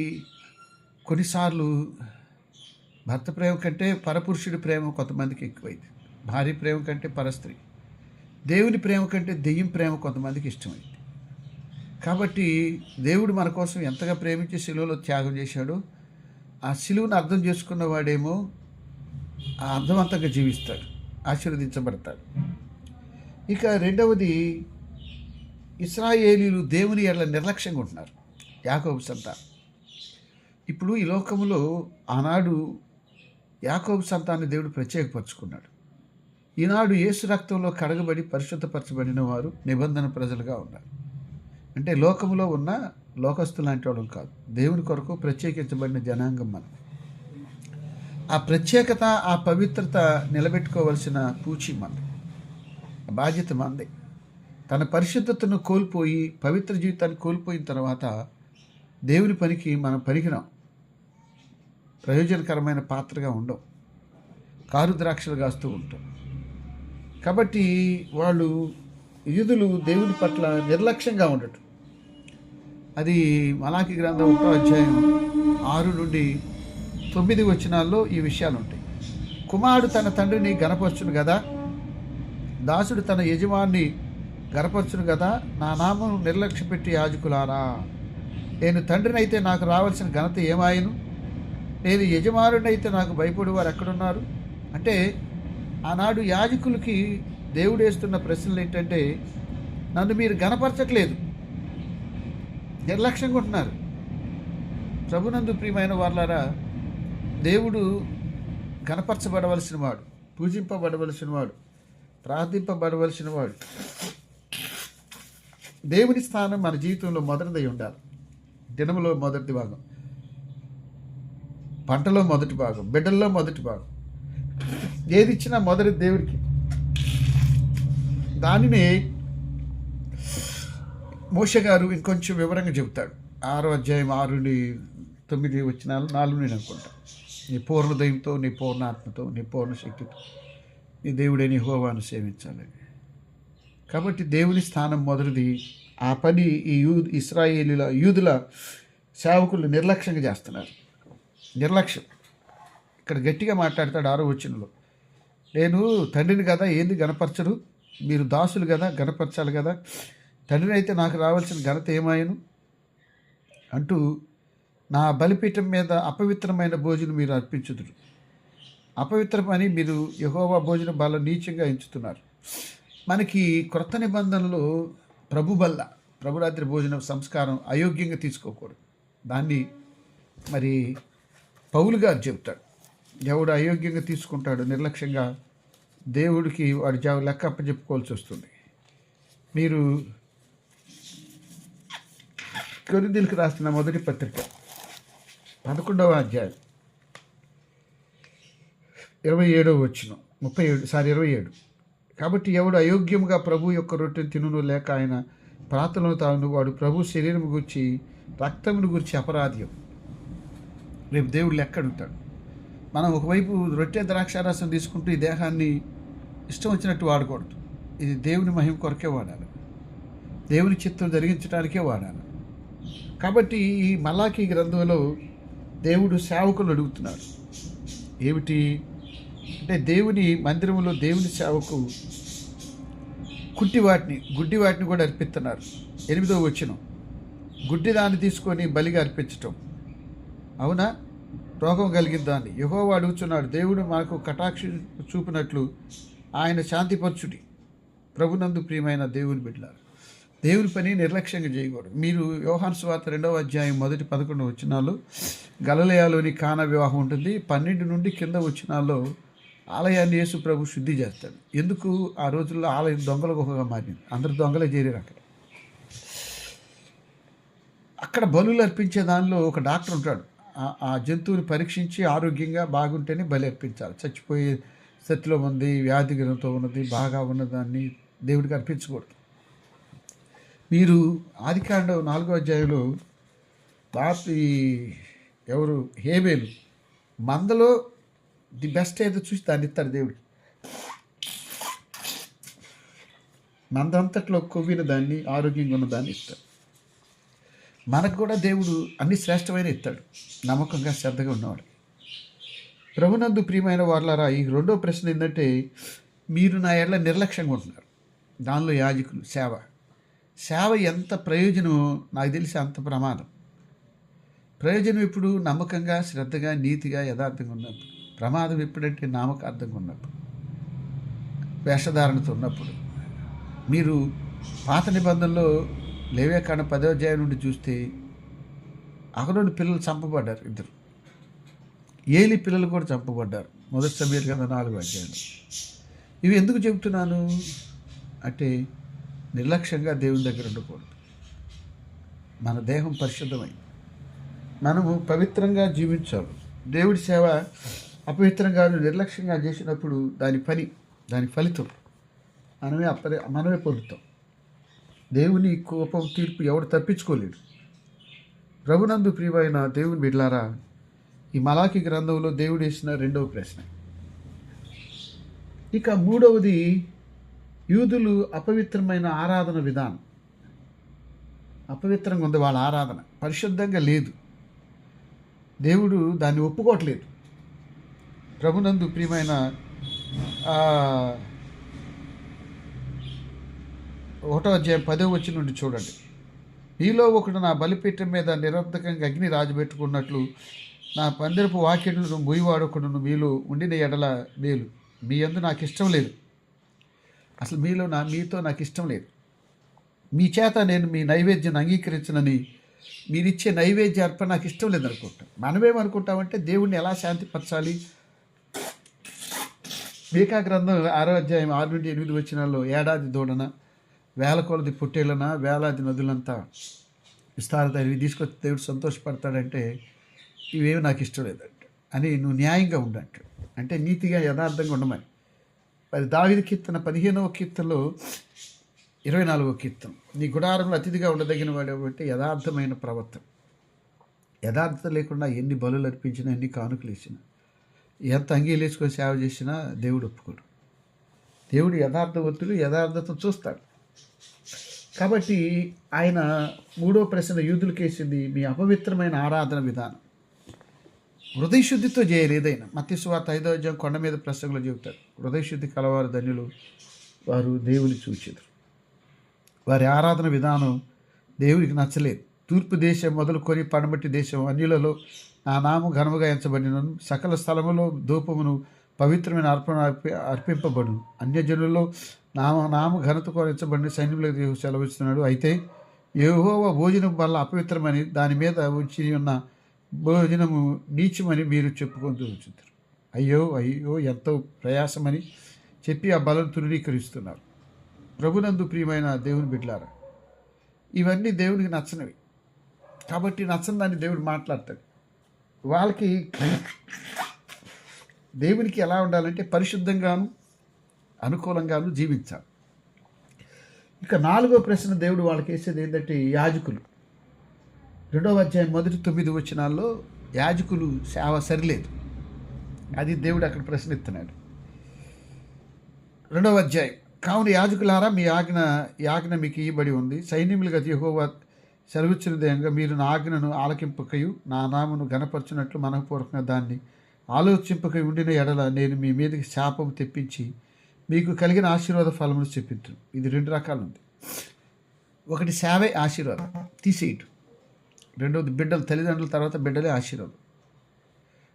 కొన్నిసార్లు భర్త ప్రేమ కంటే పరపురుషుడి ప్రేమ కొంతమందికి ఎక్కువైంది, భార్య ప్రేమ కంటే పరస్త్రీ, దేవుని ప్రేమ కంటే దెయ్యం ప్రేమ కొంతమందికి ఇష్టమైంది. కాబట్టి దేవుడు మన కోసం ఎంతగా ప్రేమించి శిలువలో త్యాగం చేశాడో ఆ శిలువను అర్థం చేసుకున్నవాడేమో ఆ అర్థవంతంగా జీవిస్తాడు, ఆశీర్వదించబడతాడు. ఇక రెండవది, ఇశ్రాయేలీలు దేవుని ఎడల నిర్లక్ష్యంగా ఉంటున్నారు, యాకోబు సంతానం. ఇప్పుడు ఈ లోకంలో ఆనాడు యాకోబు సంతాన్ని దేవుడు ప్రత్యేకపరుచుకున్నాడు. ఈనాడు యేసు రక్తంలో కడగబడి పరిశుద్ధపరచబడిన వారు నిబంధన ప్రజలుగా ఉన్నారు. అంటే లోకంలో ఉన్న లోకస్తులు లాంటి వాళ్ళం కాదు, దేవుని కొరకు ప్రత్యేకించబడిన జనాంగం మనం. ఆ ప్రత్యేకత, ఆ పవిత్రత నిలబెట్టుకోవలసిన పూచి మంది, బాధ్యత మంది. తన పరిశుద్ధతను కోల్పోయి పవిత్ర జీవితాన్ని కోల్పోయిన తర్వాత దేవుని పనికి మనం పనికిరాం, ప్రయోజనకరమైన పాత్రగా ఉండం, కారు ద్రాక్షలు కాస్తూ ఉంటాం. కాబట్టి వాళ్ళు యూదులు దేవుని పట్ల నిర్లక్ష్యంగా ఉండటం. అది మలాకీ గ్రంథం 1వ అధ్యాయం 6 నుండి 9 వచనాల్లో ఈ విషయాలు ఉంటాయి. కుమారుడు తన తండ్రిని గనపరచును కదా, దాసుడు తన యజమాని గనపరచును కదా, నా నామం నిర్లక్ష్య పెట్టి యాజకులారా, నేను తండ్రినైతే నాకు రావాల్సిన ఘనత ఏమాయను, నేను యజమానుడినైతే నాకు భయపడి వారు ఎక్కడున్నారు. అంటే ఆనాడు యాజకులకి దేవుడు వేస్తున్న ప్రశ్నలు ఏంటంటే, నన్ను మీరు గనపరచట్లేదు, నిర్లక్ష్యంగా ఉంటున్నారు. ప్రభునందు ప్రియమైన వాళ్ళారా, దేవుడు గనపరచబడవలసిన వాడు, పూజింపబడవలసిన వాడు, ప్రార్థింపబడవలసిన వాడు. దేవుని స్థానం మన జీవితంలో మొదటిదై ఉండాలి. దినములో మొదటి భాగం, పంటలో మొదటి భాగం, బిడ్డల్లో మొదటి భాగం, ఏది ఇచ్చినా మొదటి దేవుడికి. దానిని మోషే గారు ఇంకొంచెం వివరంగా చెబుతాడు. 6వ అధ్యాయం 6 నుండి 9 వచనాలు 4 నేను అనుకుంటా. నీ పూర్ణ దయంతో, నీ పూర్ణ ఆత్మతో, నీ పూర్ణ శక్తితో నీ దేవుడైన యెహోవాను సేవించాలని. కాబట్టి దేవుని స్థానం మొదటిది. ఆ పని ఈ యూదుల సేవకులు నిర్లక్ష్యంగా చేస్తున్నారు. నిర్లక్ష్యం. ఇక్కడ గట్టిగా మాట్లాడతాడు 6వ వచనంలో, నేను తండ్రిని కదా, ఏంది గనపరచరు, మీరు దాసులు కదా, గనపరచాలి కదా, తండ్రిని అయితే నాకు రావాల్సిన ఘనత ఏమాయను అంటూ, నా బలిపీఠం మీద అపవిత్రమైన భోజనం మీరు అర్పించుదురు. అపవిత్రమని మీరు యెహోవా భోజన బల నీచంగా ఎంచుతున్నారు. మనకి క్రొత్త నిబంధనలో ప్రభురాత్రి భోజనం సంస్కారం అయోగ్యంగా తీసుకోకూడదు. దాన్ని మరి పౌలు గారు చెబుతాడు. ఎవడు అయోగ్యంగా తీసుకుంటాడు, నిర్లక్ష్యంగా దేవుడికి వాడి లెక్క అప్పచెప్పుకోవాల్సి వస్తుంది. మీరు కొరింథీయులకు రాసిన మొదటి పత్రిక 11వ అధ్యాయం 27వ వచనం 27. కాబట్టి ఎవడు అయోగ్యముగా ప్రభు యొక్క రొట్టెను తినును లేక ఆయన ప్రార్థనలు తాను వాడు ప్రభు శరీరం గురించి రక్తమును గురించి అపరాధ్యం. రేపు దేవుడు లెక్క అడుగుతాడు. మనం ఒకవైపు రొట్టె ద్రాక్షారసం తీసుకుంటూ ఈ దేహాన్ని ఇష్టం వచ్చినట్టు వాడకూడదు. ఇది దేవుని మహిమ కొరకే వాడాలి, దేవుని చిత్తం జరిగించడానికే వాడాలి. కాబట్టి ఈ మలాకీ గ్రంథంలో దేవుడు సేవకులు అడుగుతున్నాడు. ఏమిటి అంటే, దేవుని మందిరంలో దేవుని సేవకు గుడ్డి వాటిని కూడా అర్పిస్తున్నారు. 8వ వచనం, గుడ్డి దాన్ని తీసుకొని బలిగా అర్పించటం. అవునా? రోగం కలిగిన దాన్ని యెహోవా అడుగుతున్నాడు. దేవుడు మనకు కటాక్ష చూపినట్లు ఆయన శాంతిపరచుడి. ప్రభునందు ప్రియమైన దేవుని బిడ్డలారు, దేవుని పని నిర్లక్ష్యంగా చేయకూడదు. మీరు యోహాను సువార్త 2వ అధ్యాయం 11 వచనాల్లో గలిలయలోని కానా వివాహం ఉంటుంది. 12 నుండి కింద వచనాల్లో ఆలయాన్ని యేసు ప్రభు శుద్ధి చేస్తాడు. ఎందుకు? ఆ రోజుల్లో ఆలయం దొంగల గుహగా మారింది. అందరు దొంగలే చేరారు అక్కడ బలులు అర్పించే దానిలో ఒక డాక్టర్ ఉంటాడు. ఆ జంతువుని పరీక్షించి ఆరోగ్యంగా బాగుంటేనే బలి అర్పించాలి. చచ్చిపోయే స్థితిలో ఉంది, వ్యాధిగ్రహంతో ఉన్నది, బాగా ఉన్నదాన్ని దేవుడికి అర్పించకూడదు. మీరు ఆదికాండం 4వ అధ్యాయంలో ఎవరు హేబేలు మందలో ది బెస్ట్ ఏదో చూసి దాన్ని ఇస్తాడు దేవుడికి. మందంతట్లో కొవ్విన దాన్ని, ఆరోగ్యంగా ఉన్న దాన్ని ఇస్తాడు. మనకు కూడా దేవుడు అన్ని శ్రేష్టమైన ఇస్తాడు, నమ్మకంగా శ్రద్ధగా ఉన్నవాడు. ప్రభునందు ప్రియమైన వాళ్ళారా, ఈ 2వ ప్రశ్న ఏంటంటే, మీరు నా ఎడల నిర్లక్ష్యంగా ఉంటున్నారు. దానిలో యాజకులు సేవ ఎంత ప్రయోజనం నాకు తెలిసి అంత ప్రమాదం. ప్రయోజనం ఎప్పుడు? నమ్మకంగా, శ్రద్ధగా, నీతిగా, యథార్థంగా ఉన్నప్పుడు. ప్రమాదం ఎప్పుడంటే నామకార్థంగా ఉన్నప్పుడు, వేషధారణతో ఉన్నప్పుడు. మీరు పాత నిబంధనలో లేవియాకాండం 10వ అధ్యాయం నుండి చూస్తే అహరోను పిల్లలు చంపబడ్డారు. 2 ఏలి పిల్లలు కూడా చంపబడ్డారు. 1 సమూయేలు గ్రంథం 4వ అధ్యాయంలో. ఇవి ఎందుకు చెబుతున్నాను అంటే, నిర్లక్ష్యంగా దేవుని దగ్గర ఉండకూడదు. మన దేహం పరిశుద్ధమై మనము పవిత్రంగా జీవించాలి. దేవుడి సేవ అపవిత్రంగా నిర్లక్ష్యంగా చేసినప్పుడు దాని ఫలితం మనమే పొందుతాం. దేవుని కోపం, తీర్పు ఎవడు తప్పించుకోలేడు. ప్రభునందు ప్రియమైన దేవుని బిడ్డలారా, ఈ మలాకి గ్రంథంలో దేవుడు వేసిన 2వ ప్రశ్న. ఇక 3వది, యూదులు అపవిత్రమైన ఆరాధన విధానం. అపవిత్రంగా ఉంది వాళ్ళ ఆరాధన, పరిశుద్ధంగా లేదు. దేవుడు దాన్ని ఒప్పుకోవట్లేదు. ప్రభునందు ప్రియమైన 1వ అధ్యాయం 10వ వచనం నుండి చూడండి. మీలో ఒకడు నా బలిపీఠం మీద నిరర్ధకంగా అగ్ని రాజబెట్టుకున్నట్లు నా పందిరపు వాక్యలను ముయ్యవాడొకడును మీలో ఉండిన ఎడల మేలు. మీ యందు నాకు ఇష్టం లేదు. అసలు మీతో నాకు ఇష్టం లేదు. మీ చేత నేను మీ నైవేద్యాన్ని అంగీకరించనని మీరిచ్చే నైవేద్య అర్పణ నాకు ఇష్టం లేదనుకుంటాం. మనమేమనుకుంటామంటే దేవుణ్ణి ఎలా శాంతిపరచాలి. మీకా గ్రంథం 6వ అధ్యాయం 6 నుండి 8 వచనాల్లో ఏడాది దూడన, వేల కొలది పొట్టేళ్ళన, వేలాది నదులంతా విస్తారత ఇవి తీసుకొచ్చి దేవుడు సంతోషపడతాడంటే ఇవేమి నాకు ఇష్టం లేదంట అని నువ్వు న్యాయంగా ఉండంట. అంటే నీతిగా, యథార్థంగా ఉండమని. మరి దావీదు కీర్తన 15వ కీర్తనలో 24వ కీర్తన, నీ గుడారంలో అతిథిగా ఉండదగిన వాడు అంటే యథార్థమైన ప్రవర్తన. యథార్థత లేకుండా ఎన్ని బలులు అర్పించినా, ఎన్ని కానుకలు ఇచ్చినా, ఎంత అంగీలు వేసుకొని సేవ చేసినా దేవుడు ఒప్పుకోడు. దేవుడు యథార్థవంతుడు, యథార్థతను చూస్తాడు. కాబట్టి ఆయన 3వ ప్రశ్న యూదులకు వేసింది, మీ అపవిత్రమైన ఆరాధన విధానం. హృదయ శుద్ధితో చేయరు ఏదైనా. మత్తయి సువార్త 5వ అధ్యాయం కొండ మీద ప్రసంగంలో చెబుతారు, హృదయ శుద్ధి కలవారు ధన్యులు, వారు దేవుని చూచెదరు. వారి ఆరాధన విధానం దేవుడికి నచ్చలేదు. తూర్పు దేశం మొదలుకొని పడమటి దేశం అన్యులలో నా నామం ఘనముగా ఎంచబడినను, సకల స్థలములో ధూపమును పవిత్రమైన అర్పణ అర్పింపబడును. అన్యజనుల్లో నామ ఘనత కొరించబడిన సైన్యులకు సెలవిస్తున్నాడు. అయితే యెహోవా భోజనం వల్ల అపవిత్రమని, దాని మీద ఉంచి ఉన్న భోజనము నీచమని మీరు చెప్పుకొని చూచుతారు. అయ్యో ఎంతో ప్రయాసమని చెప్పి ఆ బలం తృణీకరిస్తున్నారు. ప్రభునందు ప్రియమైన దేవుని బిడ్డలారా, ఇవన్నీ దేవునికి నచ్చనివి. కాబట్టి నచ్చని దాన్ని దేవుడు మాట్లాడతాడు. వాళ్ళకి దేవునికి ఎలా ఉండాలంటే పరిశుద్ధంగాను అనుకూలంగాను జీవించాలి. ఇక 4వ ప్రశ్న దేవుడు వాళ్ళకి వేసేది ఏంటంటే యాజకులు. 2వ అధ్యాయం మొదటి 9 వచనాల్లో యాజకులు సేవ సరిలేదు, అది దేవుడు అక్కడ ప్రశ్న ఎత్తున్నాడు. 2వ అధ్యాయం, కావున యాజకులారా మీ ఆజ్ఞ మీకు ఇవ్వబడి ఉంది. సైన్యములుగా యెహోవా సెలవిచ్చిన విధంగా మీరు నా ఆజ్ఞను ఆలకింపకయు నా నామను ఘనపరచునట్లు మనఃపూర్వకంగా దాన్ని ఆలోచింపకై ఉండిన ఎడల నేను మీ మీదకి శాపం తెప్పించి మీకు కలిగిన ఆశీర్వాద ఫలమును చెప్పించు. ఇది 2 రకాలు ఉంది. ఒకటి సేవే ఆశీర్వాదం, తీసేయటం. రెండవది బిడ్డలు, తల్లిదండ్రుల తర్వాత బిడ్డలే ఆశీర్వాదం.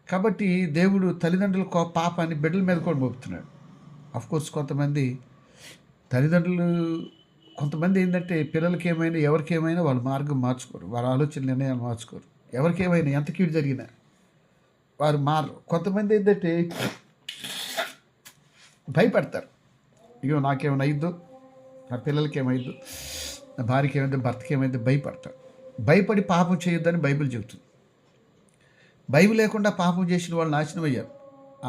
కాబట్టి దేవుడు తల్లిదండ్రుల పాపాన్ని బిడ్డల మీద కూడా మోపుతున్నాడు. అఫ్కోర్స్ కొంతమంది తల్లిదండ్రులు, కొంతమంది ఏంటంటే పిల్లలకి ఏమైనా ఎవరికి ఏమైనా వాళ్ళ మార్గం మార్చుకోరు, వాళ్ళ ఆలోచన నిర్ణయాలు మార్చుకోరు. ఎవరికి ఏమైనా ఎంత కీడు జరిగినా వారు మారరు. కొంతమంది ఏంటంటే భయపడతారు, ఇగో నాకేమైనా అయిద్దో, నా పిల్లలకి ఏమైద్దో, నా భార్యకి ఏమైందో, భర్తకి ఏమైందో భయపడతారు. భయపడి పాపం చేయొద్దని బైబిల్ చెబుతుంది. బైబిల్ లేకుండా పాపం చేసిన వాళ్ళు నాశనం అయ్యారు.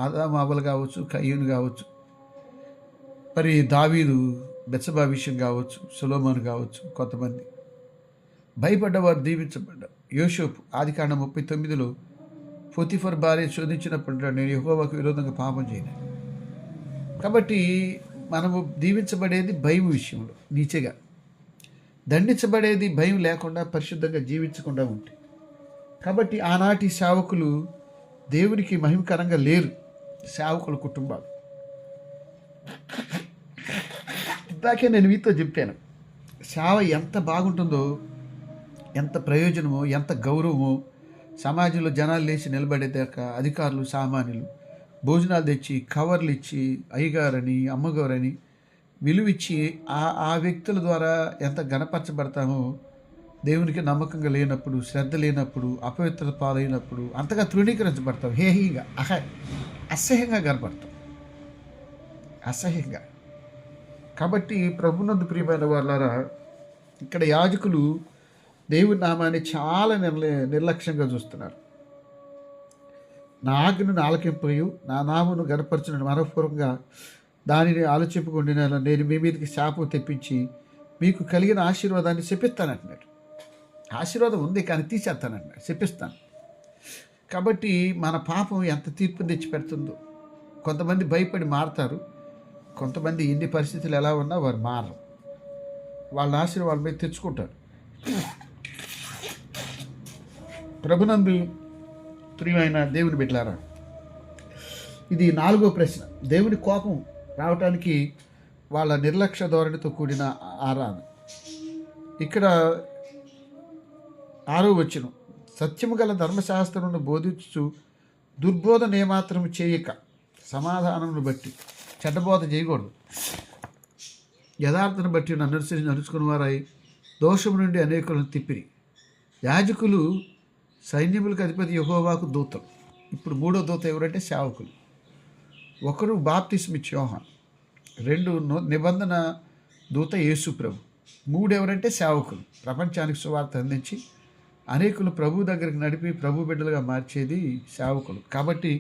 ఆదాము అవ్వలు కావచ్చు, కయ్యూను కావచ్చు, మరి దావీదు బెత్షెబా విషయం కావచ్చు, సొలొమోను కావచ్చు. కొంతమంది భయపడ్డవారు దీవించబడ్డారు. యోసేపు ఆదికాండం 39లో పోతిఫర్ భార్య శోధించినప్పుడు నేను యెహోవాకు విరోధంగా పాపం చేయను. కాబట్టి మనము దీవించబడేది భయం విషయంలో నీచగా, దండించబడేది భయం లేకుండా పరిశుద్ధంగా జీవించకుండా ఉంటే. కాబట్టి ఆనాటి సేవకులు దేవునికి మహిమకరంగా లేరు. సేవకుల కుటుంబాలు ఇందాకే నేను మీతో చెప్పాను, సేవ ఎంత బాగుంటుందో, ఎంత ప్రయోజనమో, ఎంత గౌరవమో. సమాజంలో జనాలు లేచి నిలబడేదాకా అధికారులు, సామాన్యులు భోజనాలు తెచ్చి కవర్లు ఇచ్చి అయ్యగారని అమ్మగారని విలువిచ్చి ఆ వ్యక్తుల ద్వారా ఎంత గణపరచబడతామో, దేవునికి నమ్మకంగా లేనప్పుడు, శ్రద్ధ లేనప్పుడు, అపవిత్రత పాలైనప్పుడు అంతగా తృణీకరించబడతాం. హేహీగా అసహ్యంగా కనపడతాం, అసహ్యంగా. కాబట్టి ప్రభునందు ప్రియమైన వాళ్ళారా, ఇక్కడ యాజకులు దేవుని నామాన్ని చాలా నిర్లక్ష్యంగా చూస్తున్నారు. నా ఆజ్ఞను ఆలకింపయు నా నామను గనపరచిన మనఃపూర్వకంగా దానిని ఆలోచింపకుండా నేను మీ మీదకి శాపం తెప్పించి మీకు కలిగిన ఆశీర్వాదాన్ని చెప్పిస్తానంటున్నాడు. ఆశీర్వాదం ఉంది కానీ తీసేస్తానంటున్నాడు, చెప్పిస్తాను. కాబట్టి మన పాపం ఎంత తీర్పుని తెచ్చిపెడుతుందో. కొంతమంది భయపడి మారతారు, కొంతమంది ఎన్ని పరిస్థితులు ఎలా ఉన్నా వారు మారరు. వాళ్ళ ఆశీర్వాదం వాళ్ళ మీద తెచ్చుకుంటారు. ప్రభునందు ప్రియమైన దేవుని బిడ్డలారా, ఇది 4వ ప్రశ్న. దేవుని కోపం రావటానికి వాళ్ళ నిర్లక్ష్య ధోరణితో కూడిన ఆరాధన. ఇక్కడ 6వ వచనం, సత్యము గల ధర్మశాస్త్రమును బోధించు దుర్బోధన ఏమాత్రం చేయక సమాధానమును బట్టి చెడ్డబోధ చేయకూడదు. యథార్థను బట్టి నడుచుకుని వారై దోషము నుండి అనేకులను తిప్పిరి. యాజకులు సైన్యములకు అధిపతి యెహోవాకు దూతలు. ఇప్పుడు 3వ దూత ఎవరంటే సేవకులు. 1 బాప్తిస్మిచ్చే యోహాను, 2 నిబంధన దూత యేసు ప్రభు, 3 ఎవరంటే సేవకులు. ప్రపంచానికి సువార్త అందించి అనేకులు ప్రభు దగ్గరికి నడిపి ప్రభు బిడ్డలుగా మార్చేది సేవకులు. కాబట్టి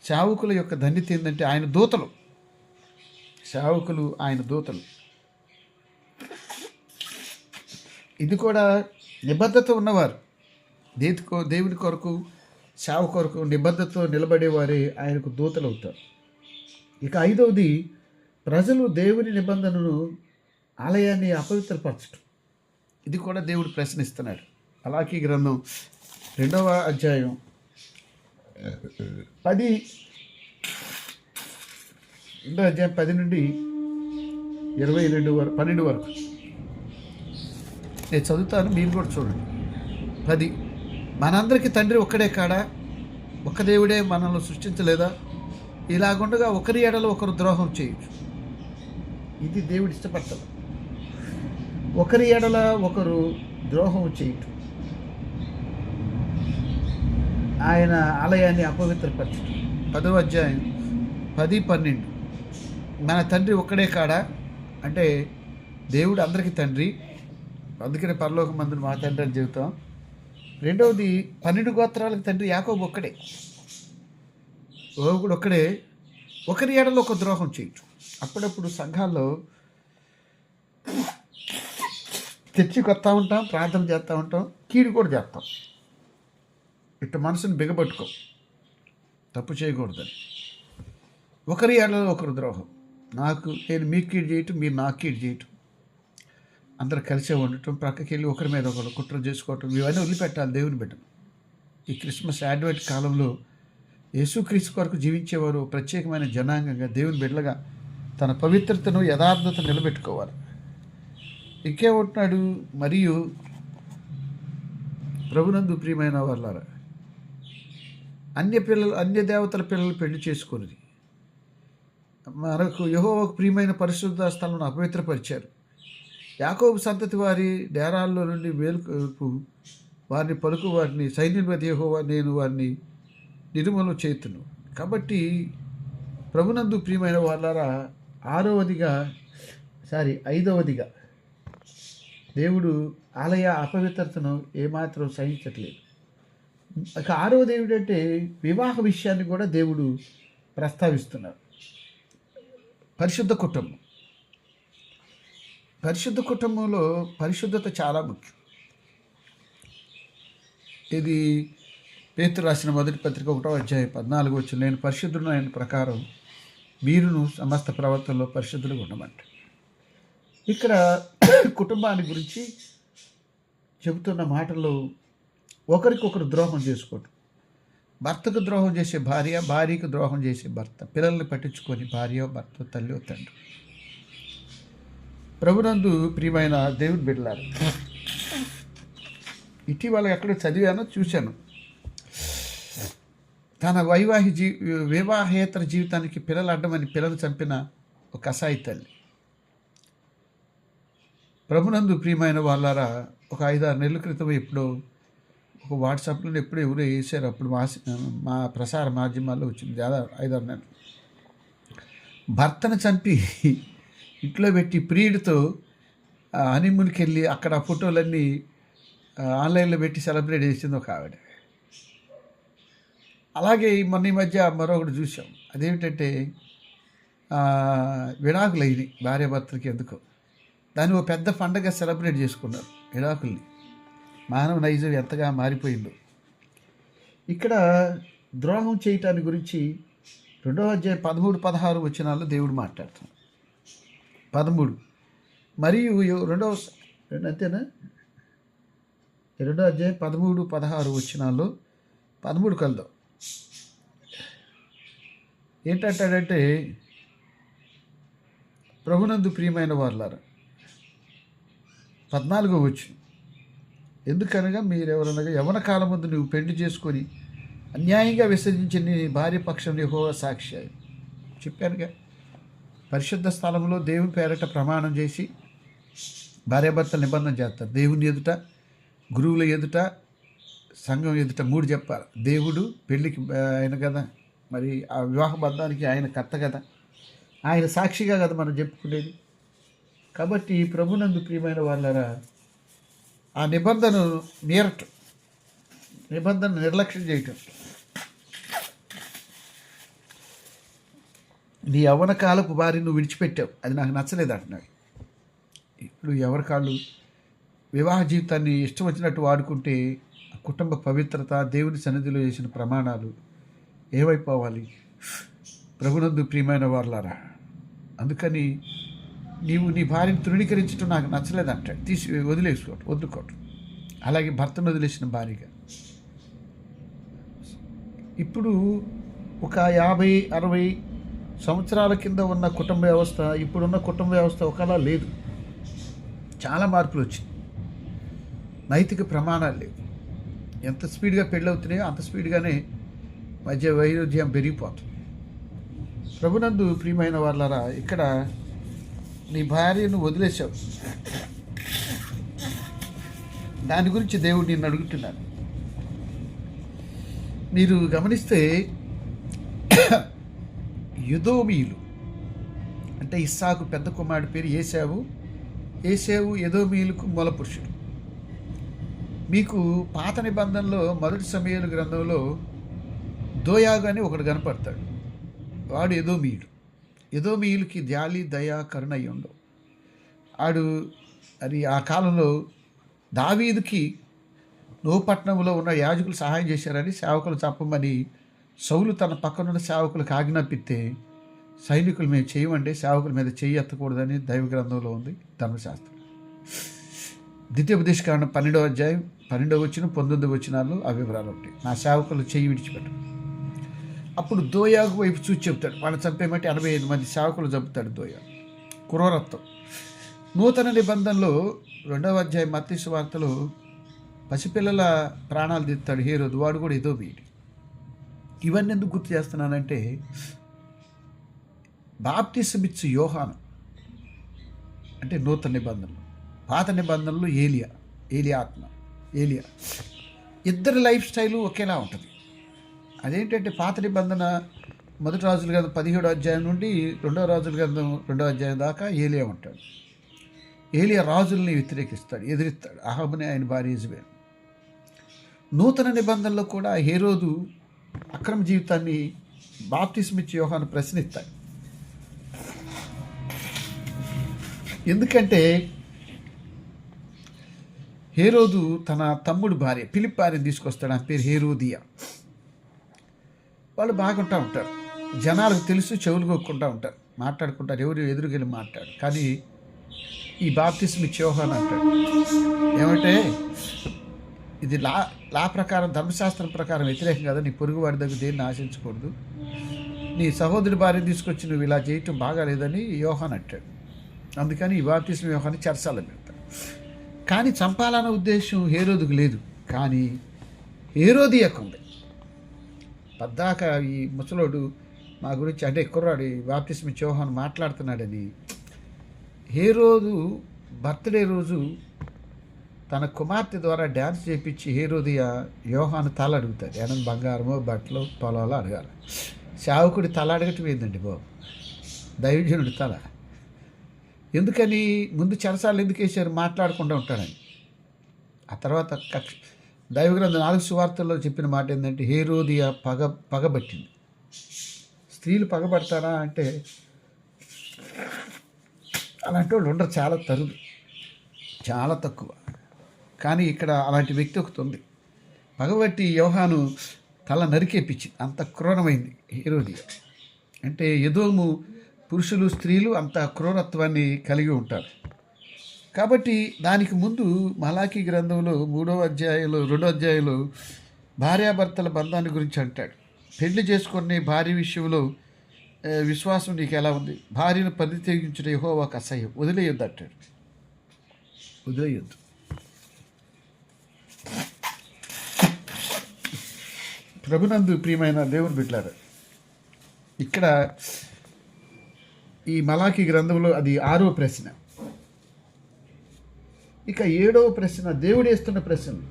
సేవకుల యొక్క ధన్యత ఏంటంటే ఆయన దూతలు. సేవకులు ఆయన దూతలు. ఇది కూడా నిబద్ధత ఉన్నవారు, దేవుని కొరకు సేవ కొరకు నిబద్ధతతో నిలబడేవారే ఆయనకు దూతలు అవుతారు. ఇక 5వది, ప్రజలు దేవుని నిబంధనను ఆలయాన్ని అపవిత్రపరచడం. ఇది కూడా దేవుడు ప్రశ్నిస్తున్నాడు. అలాగే గ్రంథం 2వ అధ్యాయం 10 నుండి 12 వరకు నేను చదువుతాను, మీరు కూడా చూడండి. 10, మనందరికీ తండ్రి ఒక్కడే కాడా? ఒక్క దేవుడే మనల్ని సృష్టించలేదా? ఇలాగుండగా ఒకరి ఎడలో ఒకరు ద్రోహం చేయొచ్చు. ఇది దేవుడు ఇష్టపడతాడు. ఒకరి ఎడల ఒకరు ద్రోహం చేయటం, ఆయన ఆలయాన్ని అపవిత్రపరచడం. 10వ అధ్యాయం 10, 12, మన తండ్రి ఒక్కడే కాడా అంటే దేవుడు అందరికీ తండ్రి, అందుకనే పరలోక మందుని మా తండ్రి అని చెబుతాం. రెండవది 12 గోత్రాలకు తండ్రి యాకోబు ఒక్కడే, కూడా ఒక్కడే. ఒకరి ఏడలో ఒక ద్రోహం చేయటం. అప్పుడప్పుడు సంఘాల్లో చర్చికి వస్తూ ఉంటాం, ప్రార్థన చేస్తూ ఉంటాం, కీడు కూడా చేస్తాం. ఇట్ట మనసుని బిగబట్టుకో, తప్పు చేయకూడదని. ఒకరి ఏడలో ఒకరు ద్రోహం. నేను మీకు కీడు చేయటం, మీరు నాకు కీడు చేయటం, అందరు కలిసే ఉండటం, ప్రక్కకి వెళ్ళి ఒకరి మీద ఒకరు కుట్ర చేసుకోవటం, ఇవన్నీ వదిలిపెట్టాలి దేవుని బిడ్డ. ఈ క్రిస్మస్ అడ్వెంట్ కాలంలో యేసుక్రీస్తు కొరకు జీవించేవారు ప్రత్యేకమైన జనాంగంగా దేవుని బిడ్డలుగా తన పవిత్రతను యథార్థతను నిలబెట్టుకోవాలి. ఇంకేమంటున్నాడు, మరియు ప్రభునందు ప్రియమైన వాళ్ళారా, అన్య దేవతల పిల్లలు పెళ్లి చేసుకున్నది మనకు యెహోవాకు ప్రియమైన పరిశుద్ధ స్థలను అపవిత్రపరిచారు. యాకోబు సంతతి వారి డేరాల్లో నుండి వేలుపు వారిని పలుకు వారిని సైన్యాధిపతి యెహోవా నేను వారిని నిర్మూలన చేతును. కాబట్టి ప్రభునందు ప్రియమైన వాళ్ళారా, ఐదవదిగా దేవుడు ఆలయ అపవిత్రతను ఏమాత్రం సహించట్లేదు. ఇక ఆరవది ఏమిటంటే వివాహ విషయాన్ని కూడా దేవుడు ప్రస్తావిస్తున్నారు. పరిశుద్ధ కుటుంబంలో పరిశుద్ధత చాలా ముఖ్యం. ఇది పేతురు రాసిన మొదటి పత్రిక 1వ అధ్యాయం 14 వచ్చిన నేను పరిశుద్ధుడు అయిన ప్రకారం మీరును సమస్త ప్రవర్తనలో పరిశుద్ధులుగా ఉండమంట. ఇక్కడ కుటుంబాన్ని గురించి చెబుతున్న మాటల్లో ఒకరికొకరు ద్రోహం చేసుకోవటం, భర్తకు ద్రోహం చేసే భార్య, భార్యకు ద్రోహం చేసే భర్త, పిల్లల్ని పట్టించుకొని భార్య భర్త, తల్లి తండ్రి. ప్రభునందు ప్రియమైన దేవుని బిడ్డలారు, ఇటీవల ఎక్కడ చదివానో చూశాను, తన వివాహేతర జీవితానికి పిల్లలు అడ్డమని పిల్లలు చంపిన ఒక కసాయి తల్లి. ప్రభునందు ప్రియమైన వాళ్ళారా, ఒక 5-6 నెలల క్రితం ఎప్పుడో ఒక వాట్సాప్లో ఎవరో వేసారు, అప్పుడు మా ప్రసార మాధ్యమాల్లో వచ్చింది, 5-6 నెలలు. భర్తను చంపి ఇంట్లో పెట్టి ప్రియుడితో హనీమూన్కి వెళ్ళి అక్కడ ఫోటోలన్నీ ఆన్లైన్లో పెట్టి సెలబ్రేట్ చేసింది ఒక ఆవిడ. అలాగే మొన్న ఈ మధ్య మరొకటి చూసాం, అదేమిటంటే విడాకులైనవి భార్యాభర్తలకి. ఎందుకో దాన్ని ఒక పెద్ద పండగ సెలబ్రేట్ చేసుకున్నారు విడాకుల్ని. మానవ నైజం ఎంతగా మారిపోయిందో. ఇక్కడ ద్రోహం చేయటాన్ని గురించి 2వ అధ్యాయం 13-16 వచనాల్లో దేవుడు మాట్లాడుతున్నాడు. 13 మరియు అంతేనా 2వ అధ్యాయం 13-16 వచనాల్లో 13 కలుద్దాం. ఏంటంటాడంటే, ప్రభునందు ప్రియమైన వారులారా 14వ వచనం, ఎందుకనగా మీరెవరనగా యవ్వన కాలం ముందు నువ్వు పెళ్లి చేసుకొని అన్యాయంగా విసర్జించిన నీ భార్య పక్షం యెహోవా సాక్షి. చెప్పానుగా, పరిశుద్ధ స్థలంలో దేవుని పేరట ప్రమాణం చేసి భార్యాభర్తలు నిబంధన చేస్తారు. దేవుని ఎదుట, గురువుల ఎదుట, సంఘం ఎదుట 3 చెప్పాలి. దేవుడు పెళ్ళికి ఆయన కదా, మరి ఆ వివాహ బంధానికి ఆయన కర్త కదా, ఆయన సాక్షిగా కదా మనం చెప్పుకునేది. కాబట్టి ప్రభునందు ప్రియమైన వాళ్ళరా, ఆ నిబంధనను మీరటం, నిబంధన నిర్లక్ష్యం చేయటం, నీ యవ్వన కాలపు భార్య నువ్వు విడిచిపెట్టావు, అది నాకు నచ్చలేదు అంటున్నాడు. ఇప్పుడు ఎవరి కాళ్ళు వివాహ జీవితాన్ని ఇష్టం వచ్చినట్టు వాడుకుంటే కుటుంబ పవిత్రత, దేవుని సన్నిధిలో చేసిన ప్రమాణాలు ఏమైపోవాలి? ప్రభునందు ప్రియమైన వాళ్ళారా, అందుకని నీవు నీ భార్యను తృణీకరించడం నాకు నచ్చలేదంటాడు. వదులుకోవటం. అలాగే భర్తను వదిలేసిన భార్యగా ఇప్పుడు ఒక 50-60 సంవత్సరాల కింద ఉన్న కుటుంబ వ్యవస్థ, ఇప్పుడున్న కుటుంబ వ్యవస్థ ఒకలా లేదు. చాలా మార్పులు వచ్చింది. నైతిక ప్రమాణాలు లేవు. ఎంత స్పీడ్గా పెళ్ళవుతున్నాయో అంత స్పీడ్గానే మధ్య వైరుధ్యం పెరిగిపోతుంది. ప్రభునందు ప్రియమైన వాళ్ళరా, ఇక్కడ నీ భార్యను వదిలేసావు, దాని గురించి దేవుడు నిన్ను అడుగుతున్నాను. మీరు గమనిస్తే యుదోమీయులు అంటే ఇస్సాకు పెద్ద కుమారుడి పేరు ఏశావు. ఏశావు ఎదోమీయులకు మూల పురుషుడు. మీకు పాత నిబంధనలో మొదటి సమూయేలు గ్రంథంలో దోయాగు అని ఒకడు కనపడతాడు. వాడు ఎదోమీయుడు. ఎదోమీయులకి జాలి దయ కరుణ అయి ఉండవు. అది ఆ కాలంలో దావీదుకి నోపట్నంలో ఉన్న యాజకులు సహాయం చేశారని సేవకులు చంపమని సౌలు తన పక్కనున్న సేవకులకు ఆజ్ఞాపిస్తే సైనికులు మేము చేయమంటే సేవకుల మీద చెయ్యి ఎత్తకూడదని దైవ గ్రంథంలో ఉంది ధర్మశాస్త్రం. ద్వితీయోపదేశకాండం 12వ అధ్యాయం 12వ వచనం 19వ వచనాలు ఆ వివరాలు ఉంటాయి. నా సేవకులు చెయ్యి విడిచిపెట్టరు. అప్పుడు దోయాగు వైపు చూసి చెప్తాడు. వాళ్ళని చంపేమంటే 85 మంది సేవకులు చంపుతాడు దోయాగు. క్రూరత్వం. నూతన నిబంధనలో 2వ అధ్యాయం మత్తయి సువార్తలో పసిపిల్లల ప్రాణాలు తీస్తాడు హేరోదు. వాడు కూడా ఎదోమీయుడు. ఇవన్నీ ఎందుకు గుర్తు చేస్తున్నానంటే బాప్తిసమిచ్చు యోహాను అంటే నూతన నిబంధనలు, పాత నిబంధనలు ఏలియా ఇద్దరి లైఫ్ స్టైలు ఒకేలా ఉంటుంది. అదేంటంటే పాత నిబంధన మొదటి రాజుల గ్రంథం 17వ అధ్యాయం నుండి 2వ రాజుల గ్రంథం 2వ అధ్యాయం దాకా ఏలియా ఉంటాడు. ఏలియా రాజుల్ని వ్యతిరేకిస్తాడు, ఎదిరిస్తాడు. అహాబుని ఆయన భార్య యెజబెల్. నూతన నిబంధనలో కూడా హేరోదు అక్రమ జీవితాన్ని బాప్తిస్మిచ్చి యోహాను ప్రశ్నిస్తాడు. ఎందుకంటే హేరోదు తన తమ్ముడు భార్య ఫిలిప్ భార్యను తీసుకొస్తాడు. ఆ పేరు హేరోదియా. వాళ్ళు బాగుంటూ ఉంటారు. జనాలకు తెలుసు, చెవులు కొక్కుంటూ ఉంటారు, మాట్లాడుకుంటారు, ఎవరు ఎదురుకెళ్ళి మాట్లాడు. కానీ ఈ బాప్తిస్మిచ్చి యోహాను అంటాడు ఏమంటే ఇది లా ప్రకారం, ధర్మశాస్త్రం ప్రకారం వ్యతిరేకం కదా. నీ పొరుగువాడి దగ్గర దేన్ని ఆశించకూడదు. నీ సహోదరి భార్యను తీసుకొచ్చి నువ్వు ఇలా చేయటం బాగాలేదని యోహాను అంటాడు. అందుకని ఈ బాప్తిస్మ యోహాన్ని చెరసాల పెడతాడు. కానీ చంపాలన్న ఉద్దేశం హేరోదుకు లేదు. కానీ హేరోదియాకు ఉంది. పద్దాక ఈ ముసలోడు మా గురించి అంటే కుర్రాడు బాప్తిస్మిచ్చి యోహాను మాట్లాడుతున్నాడని హేరోదు బర్త్డే రోజు తన కుమార్తె ద్వారా డ్యాన్స్ చేయించి హేరోదియా యోహాను తల అడుగుతాడు. ఏమన్నా బంగారమో బట్టలు పొలాలో అడగాలి. సేవకుడి తల అడగటం ఏందండి బాబు, దైవజనుడి తల. ఎందుకని ముందు చెరసాలు ఎందుకు వేసారు? మాట్లాడకుండా ఉంటాడని. ఆ తర్వాత దైవగ్రంథం 4 సువార్తల్లో చెప్పిన మాట ఏంటంటే హేరోదియా పగబట్టింది. స్త్రీలు పగబడతారా అంటే అలాంటి వాళ్ళు ఉండరు, చాలా తరుదు, చాలా తక్కువ. కానీ ఇక్కడ అలాంటి వ్యక్తి ఒకటి ఉంది. పగబట్టి యోహాను తల నరికేపించింది. అంత క్రూరమైంది హేరోదియా. అంటే ఎదోము పురుషులు స్త్రీలు అంత క్రూరత్వాన్ని కలిగి ఉంటారు. కాబట్టి దానికి ముందు మలాకీ గ్రంథంలో 3వ అధ్యాయంలో 2వ అధ్యాయంలో భార్యాభర్తల బంధాన్ని గురించి అంటాడు. పెళ్లి చేసుకునే భార్య విషయంలో విశ్వాసం నీకు ఎలా ఉంది? భార్యను పరిత్యజించుట యెహోవాకు అసహ్యం, వదిలేయొద్దు అంటాడు. వదిలేయొద్దు. ప్రభునందు ప్రియమైన దేవుని బిడ్డలారా, ఇక్కడ ఈ మలాకీ గ్రంథంలో అది 6వ ప్రశ్న. ఇక 7వ ప్రశ్న దేవుడు వేస్తున్న ప్రశ్నలు.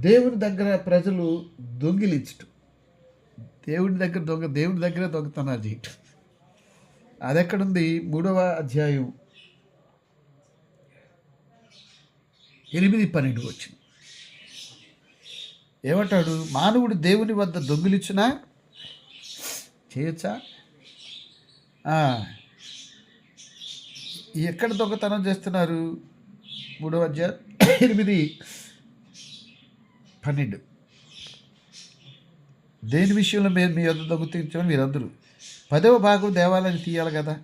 దేవుని దగ్గర ప్రజలు దొంగిలించటం, దేవుని దగ్గర దొంగతనాలు చేయటం. అది ఎక్కడుంది? 3వ అధ్యాయం 8-12 వచ్చింది. ఏమంటాడు? మానవుడు దేవుని వద్ద దొంగిలించునా చేయొచ్చా? ఎక్కడ దొంగతనం చేస్తున్నారు? 3వ అధ్యాయం 8-12. దేని విషయంలో మీరు మీ యొద్ద దొంగతించమని మీరందరూ 10వ భాగం దేవాలయాన్ని తీయాలి కదా.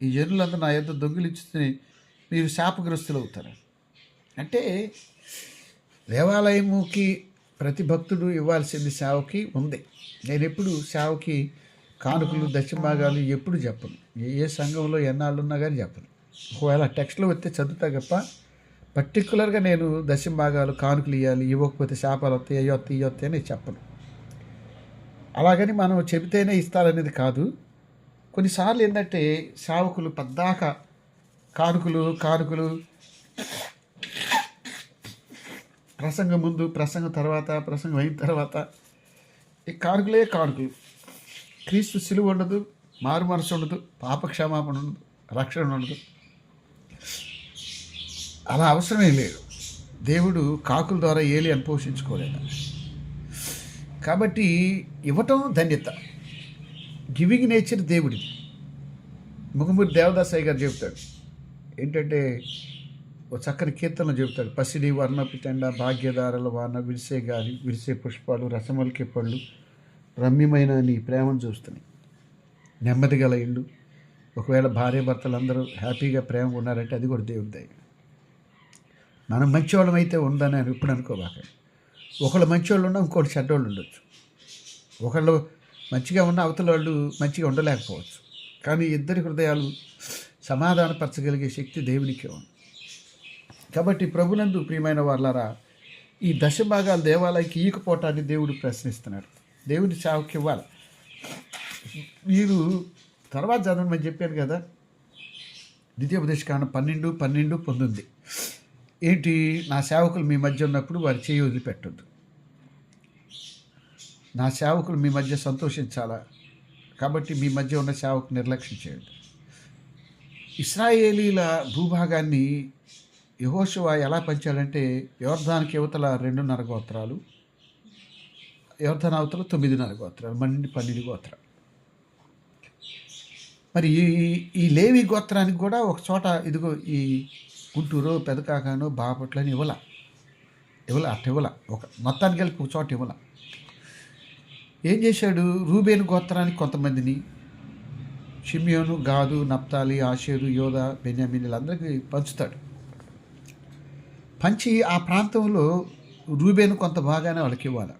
ఈ జనులందరూ నా యొద్ద దొంగిలించుకుని మీరు శాపగ్రస్తులు అవుతారు. అంటే దేవాలయముకి ప్రతి భక్తుడు ఇవ్వాల్సింది సేవకి ఉంది. నేను ఎప్పుడు సేవకి కానుకలు దశభాగాలు ఎప్పుడు చెప్పను. ఏ సంఘంలో ఎన్నాళ్ళు ఉన్నా కానీ చెప్పను. ఒకవేళ టెక్స్ట్లో వస్తే చదువుతా తప్ప పర్టికులర్గా నేను దశభాగాలు కానుకలు ఇవ్వాలి, ఇవ్వకపోతే శాపాలు వస్తాయి, ఇవ్వస్తాయి అని చెప్పను. అలాగని మనం చెబితేనే ఇస్తారనేది కాదు. కొన్నిసార్లు ఏంటంటే సేవకులు పద్దాక కానుకలు ప్రసంగం ముందు, ప్రసంగం తర్వాత, ప్రసంగం అయిన తర్వాత ఈ కానుకలు. క్రీస్తు సిలువ ఉండదు, మారు మనసు ఉండదు, పాపక్షమాపణ ఉండదు, రక్షణ ఉండదు. అలా అవసరమే లేదు. దేవుడు కాకుల ద్వారా ఏలియాను పోషించుకోలేదు. కాబట్టి ఇవ్వటం ధన్యత, గివింగ్ నేచర్ దేవుడిది. ముఖమూరి దేవదాసయ్య గారు చెబుతాడు ఏంటంటే, ఓ చక్కని కీర్తనలు చెబుతాడు. పసిడి వర్ణపు టెండ, భాగ్యధారల వాన, విరిసే గాలి, విరిసే పుష్పాలు, రసమలికే పళ్ళు, రమ్యమైన నీ ప్రేమను చూస్తున్నాయి, నెమ్మది గల ఇల్లు. ఒకవేళ భార్య భర్తలు అందరూ హ్యాపీగా ప్రేమగా ఉన్నారంటే అది కూడా దేవుడి దయ. మనం మంచివాళ్ళం అయితే ఉందని అని ఇప్పుడు అనుకోబాక. ఒకళ్ళు మంచివాళ్ళు ఉన్నా ఇంకోటి చెడ్డవాళ్ళు ఉండొచ్చు. ఒకళ్ళు మంచిగా ఉన్న అవతల వాళ్ళు మంచిగా ఉండలేకపోవచ్చు. కానీ ఇద్దరి హృదయాలు సమాధానపరచగలిగే శక్తి దేవునికే ఉంది. కాబట్టి ప్రభునందు ప్రియమైన వాళ్ళారా, ఈ దశభాగాలు దేవాలయకి ఈకపోవటాన్ని దేవుడు ప్రశ్నిస్తున్నాడు. దేవుని సేవకి ఇవ్వాలి. మీరు తర్వాత చదవమని చెప్పాను కదా, ద్వితీయోపదేశకాండం 12:12-19. ఏంటి? నా సేవకులు మీ మధ్య ఉన్నప్పుడు వారి చేయి వదిలిపెట్టొద్దు. నా సేవకులు మీ మధ్య సంతోషించాలా, కాబట్టి మీ మధ్య ఉన్న సేవకు నిర్లక్ష్యం చేయండి. ఇశ్రాయేలీల భూభాగాన్ని యెహోషువ ఎలా పంచాడంటే, యోర్దానికి యువతల 2.5 గోత్రాలు, యోర్దాన్ అవతల 9.5 గోత్రాలు, 12 గోత్రాలు. మరి ఈ లేవి గోత్రానికి కూడా ఒక చోట ఇదిగో ఈ గుంటూరు, పెదకాకాను, బాపట్లని ఇవ్వాల ఒక మొత్తానికి కలిపి ఒక చోట ఇవ్వాల. ఏం చేశాడు? రూబేను గోత్రానికి కొంతమందిని, షిమ్యోను, గాదు, నప్తాలి, ఆషేరు, యోధా, బెన్యామీన్ వీళ్ళందరికీ పంచుతాడు. పంచి ఆ ప్రాంతంలో రూబేను కొంత భాగానే వాళ్ళకి ఇవ్వాలి,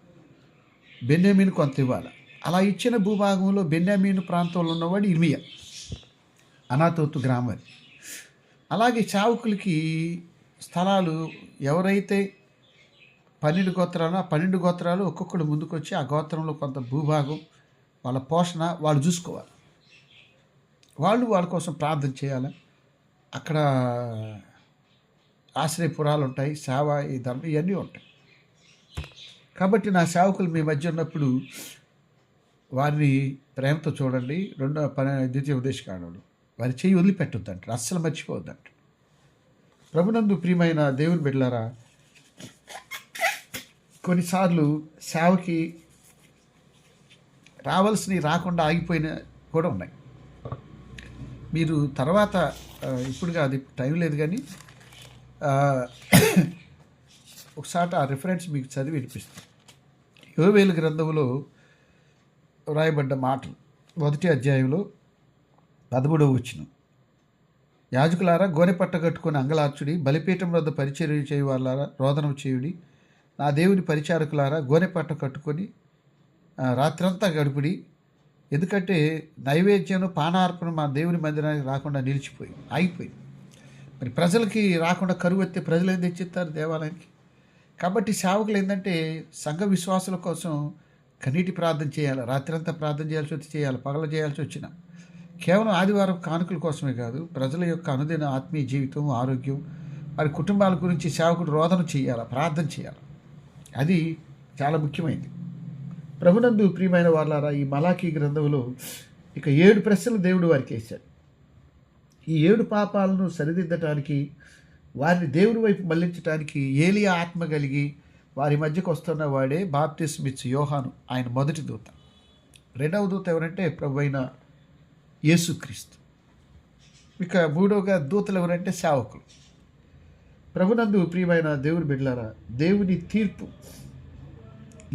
బెన్యామీను కొంత ఇవ్వాలి. అలా ఇచ్చిన భూభాగంలో బెన్యామీను ప్రాంతంలో ఉన్నవాడు ఇర్మియా, అనాతోతు గ్రామం. అలాగే చావుకులకి స్థలాలు ఎవరైతే 12 గోత్రాలు, ఆ 12 గోత్రాలు ఒక్కొక్కడు ముందుకు వచ్చి ఆ గోత్రంలో కొంత భూభాగం వాళ్ళ పోషణ వాళ్ళు చూసుకోవాలి. వాళ్ళ కోసం ప్రార్థన చేయాలి. అక్కడ ఆశ్రయపురాలు ఉంటాయి, సేవ, ఈ ధర్మం ఇవన్నీ ఉంటాయి. కాబట్టి నా సేవకులు మీ మధ్య ఉన్నప్పుడు వారిని ప్రేమతో చూడండి. ద్వితీయోపదేశకాండంలో వారి చేయి వదిలిపెట్టొద్దంటారు, అస్సలు మర్చిపోవద్దంటారు. ప్రభునందు ప్రియమైన దేవుని బిడ్డలారా, కొన్నిసార్లు సేవకి రావాల్సినవి రాకుండా ఆగిపోయిన కూడా ఉన్నాయి. మీరు తర్వాత ఇప్పుడు కాదు, టైం లేదు, కానీ ఒకసారి ఆ రిఫరెన్స్ మీకు చదివి వినిపిస్తాను. యోవేలు గ్రంథంలో వ్రాయబడ్డ మాటలు 1వ అధ్యాయంలో 13వ వచనం. యాజకులారా, గోనె పట్ట కట్టుకొని అంగలార్చుడి, బలిపీఠం వద్ద పరిచర్య చేయ వాళ్ళారా రోదనం చేయుడి. నా దేవుని పరిచారకులారా, గోనె పట్ట కట్టుకొని రాత్రంతా గడుపుడి. ఎందుకంటే నైవేద్యం, పానార్పణ మా దేవుని మందిరానికి రాకుండా ఆగిపోయింది. మరి ప్రజలకి రాకుండా కరువు ఎత్తే ప్రజలు ఏం తెచ్చిస్తారు దేవాలయానికి? కాబట్టి సేవకులు ఏంటంటే సంఘ విశ్వాసుల కోసం కన్నీటి ప్రార్థన చేయాలి, రాత్రంతా ప్రార్థన చేయాల్సి వచ్చి చేయాలి, పగల చేయాల్సి వచ్చిన. కేవలం ఆదివారం కానుకల కోసమే కాదు, ప్రజల యొక్క అనుదిన ఆత్మీయ జీవితం, ఆరోగ్యం, వారి కుటుంబాల గురించి సేవకుడు రోదన చేయాలి, ప్రార్థన చేయాలి. అది చాలా ముఖ్యమైనది. ప్రభునందు ప్రియమైన వాళ్ళారా, ఈ మలాకీ గ్రంథంలో ఇక 7 ప్రశ్నలు దేవుడు వారికి వేశాడు. ఈ 7 పాపాలను సరిదిద్దటానికి, వారిని దేవుని వైపు మళ్లించడానికి ఏలియా ఆత్మ కలిగి వారి మధ్యకు వస్తున్న వాడే బాప్టిస్మ్ ఇచ్చే యోహాను, ఆయన మొదటి దూత. 2వ దూత ఎవరంటే ప్రభు అయిన యేసుక్రీస్తు. ఇక 3వగా దూతలు ఎవరంటే సేవకులు. ప్రభునందు ప్రియమైన దేవుని బిడ్డలారా, దేవుని తీర్పు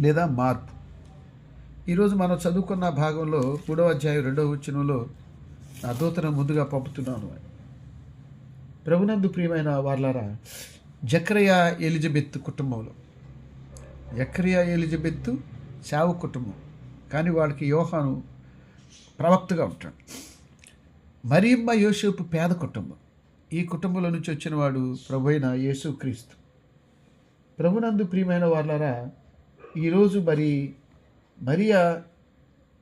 లేదా మార్పు. ఈరోజు మనం చదువుకున్న భాగంలో 3వ అధ్యాయం 2వ వచనంలో నా దూతను ముందుగా పంపుతున్నాను. ప్రభునందు ప్రియమైన వాళ్ళారా, జకరియా ఎలిజబెత్ కుటుంబంలో, జకరియా ఎలిజబెత్ సేవ కుటుంబం, కానీ వాళ్ళకి యోహాను ప్రవక్తగా ఉంటాడు. మరియమ్మ యోసేపు పేద కుటుంబం. ఈ కుటుంబంలో నుంచి వచ్చిన వాడు ప్రభు అయిన యేసుక్రీస్తు. ప్రభునందు ప్రియమైన వాళ్ళారా, ఈరోజు మరియా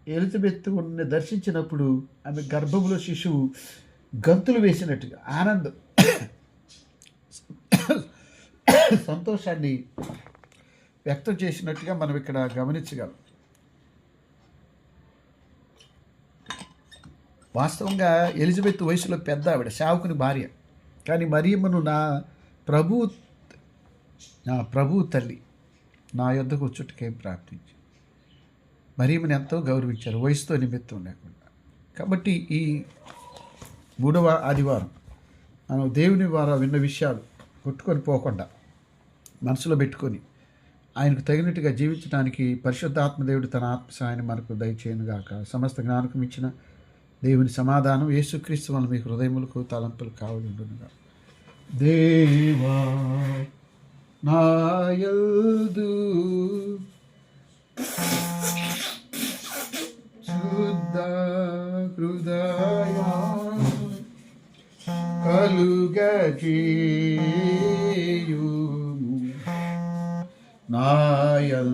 ఎలిజబెత్తుని దర్శించినప్పుడు ఆమె గర్భంలో శిశువు గంతులు వేసినట్టుగా ఆనందం, సంతోషాన్ని వ్యక్తం చేసినట్టుగా మనం ఇక్కడ గమనించగలం. వాస్తవంగా ఎలిజబెత్ వయసులో పెద్ద ఆవిడ, సేవకుని భార్య. కానీ మరియమ్మను నా ప్రభు తల్లి నా యొద్దకు వచ్చుటకే ప్రార్థించి మరియమ్మని ఎంతో గౌరవించారు, వయసుతో నిమిత్తం లేకుండా. కాబట్టి ఈ 3వ ఆదివారం మనం దేవుని ద్వారా విన్న విషయాలు కొట్టుకొని పోకుండా మనసులో పెట్టుకొని ఆయనకు తగినట్టుగా జీవించడానికి పరిశుద్ధాత్మదేవుడు తన ఆత్మసాయాన్ని మనకు దయచేయనుగాక. సమస్త జ్ఞానకం ఇచ్చిన దేవుని సమాధానం యేసుక్రీస్తు వల్ల మీకు హృదయములకు తలంపులు కావలిండునుగా. దేవా నాయందు శుద్ధ హృదయా కలుగజేయుము, నాయంతరంగములో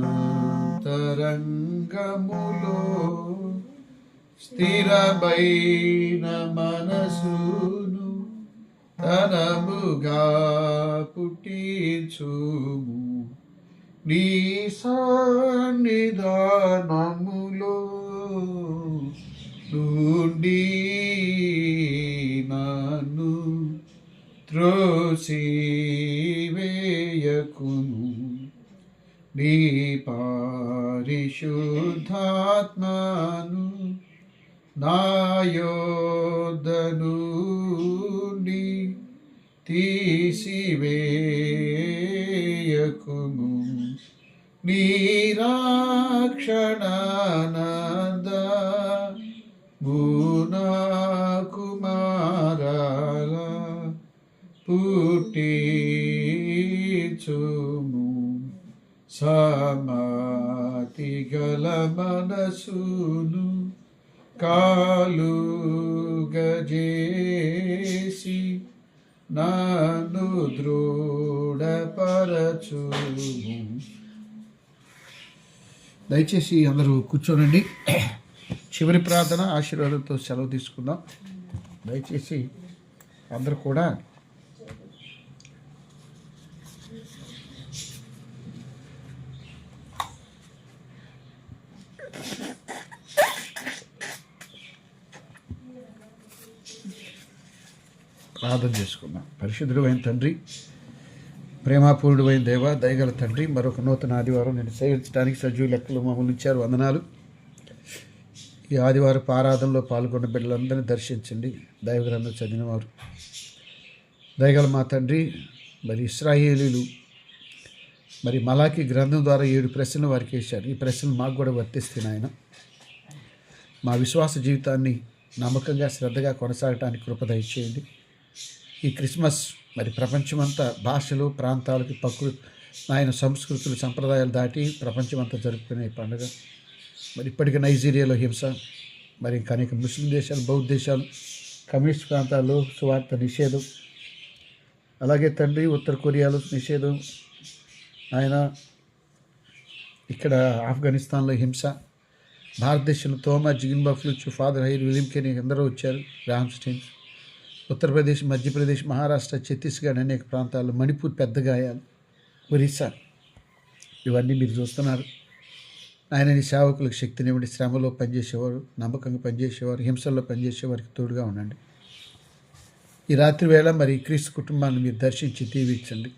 స్థిరమైన మనసును తనముగా పుట్టించుము, నీ సన్నిధానములో నుండి నన్ను త్రోసివేయకుము, నీ పరిశుద్ధాత్మను నా యొద్ద నుండి తీసివేయకుము, నీ రక్షణానందము నాకు మారాల పుట్టించుము, సమాధి గల మనసును కాలుగజేసి నన్ను దృఢపరచుము. దయచేసి అందరూ కూర్చోనండి. చివరి ప్రార్థన ఆశీర్వాదంతో సెలవు తీసుకుందాం. దయచేసి అందరూ కూడా ప్రార్థన చేసుకుందాం. పరిశుద్ధుడైన తండ్రి, ప్రేమాపూర్ణుడైన దేవ, దయగల తండ్రి, మరొక నూతన ఆదివారం నేను సేవించడానికి సజీవ లెక్కలు మమ్మల్ని ఇచ్చారు. వందనాలు. ఈ ఆదివారపు ఆరాధనలో పాల్గొన్న బిడ్డలందరినీ దర్శించండి. దైవగ్రంథం చదివినవారు దయగల మా తండ్రి, మరి ఇశ్రాయేలీలు మరి మలాకి గ్రంథం ద్వారా 7 ప్రశ్నలు వారికి వేశారు. ఈ ప్రశ్నలు మాకు కూడా వర్తిస్తాయి నాయన. మా విశ్వాస జీవితాన్ని నమ్మకంగా శ్రద్ధగా కొనసాగటానికి కృప దయచేయండి. ఈ క్రిస్మస్ మరి ప్రపంచమంతా భాషలు, ప్రాంతాలకి ఆయన సంస్కృతులు, సంప్రదాయాలు దాటి ప్రపంచమంతా జరుపుకునే పండుగ. మరి ఇప్పటికీ నైజీరియాలో హింస, మరి ఇంకా అనేక ముస్లిం దేశాలు, బౌద్ధ దేశాలు, కమ్యూనిస్ట్ ప్రాంతాల్లో సువార్త నిషేధం, అలాగే తండ్రి ఉత్తర కొరియాలో నిషేధం, ఆయన ఇక్కడ ఆఫ్ఘనిస్తాన్లో హింస, భారతదేశంలో తోమా, జిగిన్బా ఫ్లూచ్, ఫాదర్ హైర్, విలియం కెనీ అందరూ వచ్చారు, రామ్స్టీన్, ఉత్తరప్రదేశ్, మధ్యప్రదేశ్, మహారాష్ట్ర, ఛత్తీస్గఢ్ అనేక ప్రాంతాల్లో, మణిపూర్ పెద్ద గాయాలు, ఒరిస్సా, ఇవన్నీ మీరు చూస్తున్నారు. ఆయన నీ సేవకులకు శక్తినివ్వండి. శ్రమలో పనిచేసేవారు, నమ్మకంగా పనిచేసేవారు, హింసల్లో పనిచేసేవారికి తోడుగా ఉండండి. ఈ రాత్రి వేళ మరి క్రీస్తు కుటుంబాన్ని మీరు దర్శించి దీవించండి.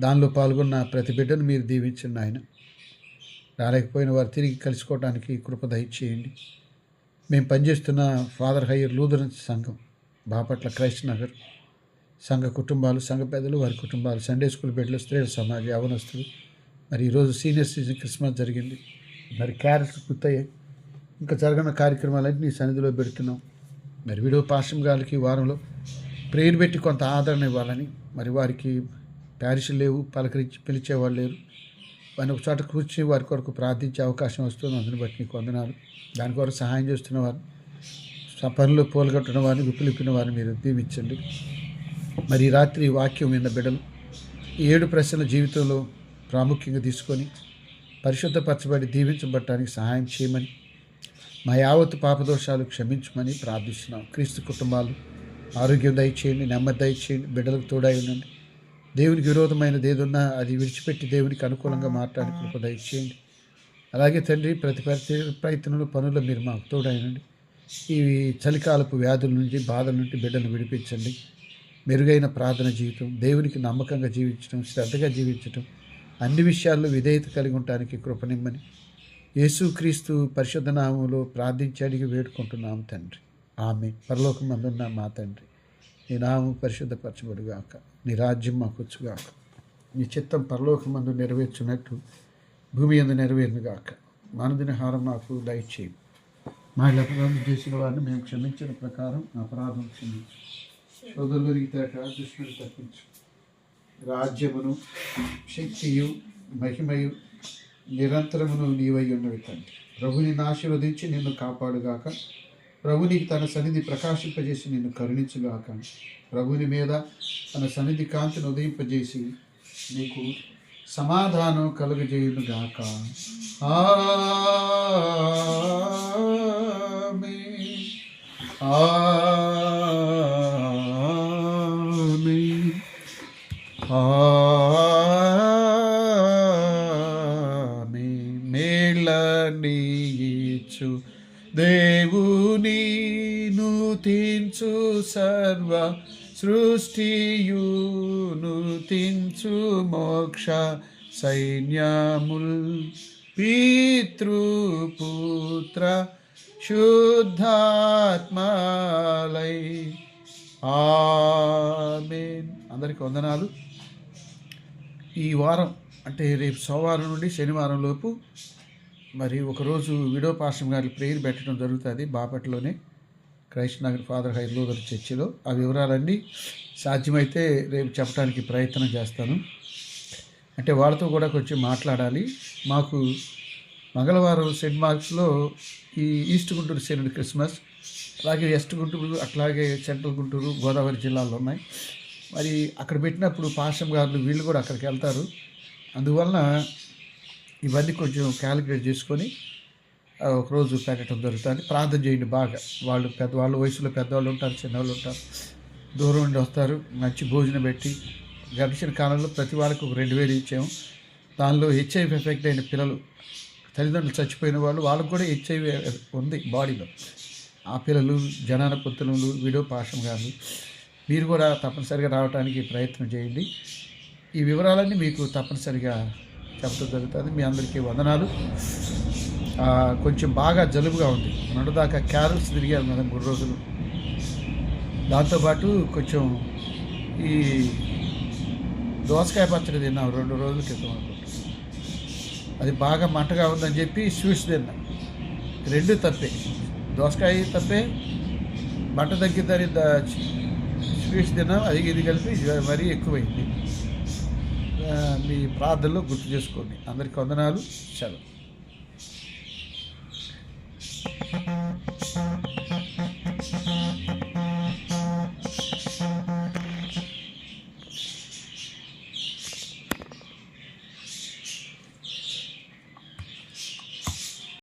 దానిలో పాల్గొన్న ప్రతి బిడ్డను మీరు దీవించండి. ఆయన రాలేకపోయిన వారు తిరిగి కలుసుకోవడానికి కృప దయచేయండి. మేము పనిచేస్తున్న ఫాదర్ హైయర్ లూథరన్ సంఘం, బాపట్ల క్రైస్ట్ నగర్ సంఘ కుటుంబాలు, సంఘ పెద్దలు, వారి కుటుంబాలు, సండే స్కూల్ బిడ్డలు, స్త్రీల సమాజం, యవనస్తులు, మరి ఈరోజు సీనియర్ సిటిజన్ క్రిస్మస్ జరిగింది, మరి క్యారెట్లు పూర్తయ్యాయి. ఇంకా జరగని కార్యక్రమాలన్నీ నీ సన్నిధిలో పెడుతున్నాం. మరి వీడియో పాశ్రం గారికి వారంలో ప్రేయర్ పెట్టి కొంత ఆదరణ ఇవ్వాలని, మరి వారికి ప్యారిషులు లేవు, పలకరించి పిలిచేవాళ్ళు లేరు, వారిని ఒక చోట కూర్చుని వారి కొరకు ప్రార్థించే అవకాశం వస్తుంది. అందుని బట్టి నీకు వందనాలు. దాని కొరకు సహాయం చేస్తున్న వారు, పనులు పోలగొట్టిన వారిని, విప్పులిప్పిన వారిని మీరు దీవించండి. మరి రాత్రి వాక్యం విన్న బిడ్డలు ఈ 7 ప్రశ్నల జీవితంలో ప్రాముఖ్యంగా తీసుకొని పరిశుద్ధపరచబడి దీవించబడటానికి సహాయం చేయమని, మా యావత్తు పాపదోషాలు క్షమించమని ప్రార్థిస్తున్నాం. క్రీస్తు కుటుంబాలు ఆరోగ్యం దయచేయండి, నెమ్మది దయచేయండి, బిడ్డలకు తోడై ఉండండి. దేవునికి విరోధమైనది ఏదున్నా అది విడిచిపెట్టి దేవునికి అనుకూలంగా మారడానికి కృప దయచేయండి. అలాగే తండ్రి, ప్రతి ప్రయత్నంలో పనుల్లో మీరు మాకు తోడైనండి. ఈ చలికాలపు వ్యాధుల నుంచి, బాధల నుండి బిడ్డను విడిపించండి. మెరుగైన ప్రార్థన జీవితం, దేవునికి నమ్మకంగా జీవించడం, శ్రద్ధగా జీవించడం, అన్ని విషయాల్లో విధేయత కలిగి ఉండటానికి కృపనిమ్మని యేసుక్రీస్తు పరిశుద్ధ నామములో ప్రార్థించి అడిగి వేడుకుంటున్నాము తండ్రి. ఆమె. పరలోకమందున్న మా తండ్రి, నీ నామము పరిశుద్ధపరచబడుగాక, నీ రాజ్యం మాకొచ్చుగాక, నీ చిత్తం పరలోకమందు నెరవేర్చున్నట్టు భూమి యందు నెరవేరునుగాక. మానదిన హారం మాకు దయచేయి. మా అపరాధం చేసిన వారిని మేము క్షమించిన ప్రకారం అపరాధం క్షమించు. సోదరులకి తేక దుష్టుని తప్పించు. రాజ్యమును, శక్తియు, మహిమయు నిరంతరమును నీవై ఉన్నవి తండ్రి. ప్రభుని ఆశీర్వదించి నిన్ను కాపాడుగాక. ప్రభునికి తన సన్నిధి ప్రకాశింపజేసి నిన్ను కరుణించుగాక. ప్రభుని మీద తన సన్నిధి కాంతిని ఉదయింపజేసి నీకు సమాధానం కలుగజేయునుగాక. ఆమేన్. ఆమేన్. ఆమేన్. మేళనీయు దేవుని నూతించు సర్వ సృష్టియు నూతించు మోక్ష సైన్యముల్ పితృపుత్ర శుద్ధాత్మలై. ఆమేన్. అందరికీ వందనాలు. ఈ వారం అంటే రేపు సోమవారం నుండి శనివారం లోపు మరి ఒకరోజు విడో పాస్టర్ గారి ప్రేయర్ పెట్టడం జరుగుతుంది బాపట్లోనే, క్రైస్ట్ నగర్ ఫాదర్ హైదరాబాద్ చర్చిలో. ఆ వివరాలన్నీ సాధ్యమైతే రేపు చెప్పడానికి ప్రయత్నం చేస్తాను. అంటే వాళ్ళతో కూడా కొంచెం మాట్లాడాలి. మాకు మంగళవారం సెయింట్ మార్క్స్లో ఈ ఈస్ట్ గుంటూరు సెయింట్ క్రిస్మస్, అలాగే వెస్ట్ గుంటూరు, అట్లాగే సెంట్రల్ గుంటూరు, గోదావరి జిల్లాలో ఉన్నాయి. మరి అక్కడ పెట్టినప్పుడు పాస్టర్ గారు వీళ్ళు కూడా అక్కడికి వెళ్తారు. అందువలన ఇవన్నీ కొంచెం క్యాలిక్యులేట్ చేసుకొని ఒకరోజు పెట్టడం జరుగుతుంది. ప్రార్థన చేయండి బాగా. వాళ్ళు పెద్దవాళ్ళు, వయసులో పెద్దవాళ్ళు ఉంటారు, చిన్నవాళ్ళు ఉంటారు, దూరం నుండి వస్తారు. మంచి భోజనం పెట్టి గడిచిన కాలంలో ప్రతి వారికి ఒక 2000 ఇచ్చాము. దానిలో హెచ్ఐవి ఎఫెక్ట్ అయిన పిల్లలు, తల్లిదండ్రులు చచ్చిపోయిన వాళ్ళు, వాళ్ళకు కూడా హెచ్ఐవి ఉంది బాడీలో. ఆ పిల్లలు, జనాన పుత్రులు, విడో పాశం గారు, మీరు కూడా తప్పనిసరిగా రావడానికి ప్రయత్నం చేయండి. ఈ వివరాలన్నీ మీకు తప్పనిసరిగా చెప్పడం జరుగుతుంది. మీ అందరికీ వందనాలు. కొంచెం బాగా జలుబుగా ఉంది. మొన్నటిదాకా క్యారల్స్ తిరిగారు కదా 3 రోజులు. దాంతోపాటు కొంచెం ఈ దోసకాయ పచ్చడి తిన్నాం 2 రోజుల క్రితం అనుకుంటా. అది బాగా మంటగా ఉందని చెప్పి స్వీట్స్ తిన్నాం. 2 తప్పే, దోసకాయ తప్పే, మంట తగ్గిద్దని స్వీట్స్ తిన్నాం. అది ఇది కలిపి మరీ ఎక్కువైంది. మీ ప్రార్థనలో గుర్తు చేసుకోండి. అందరికీ వందనాలు. సెలవు.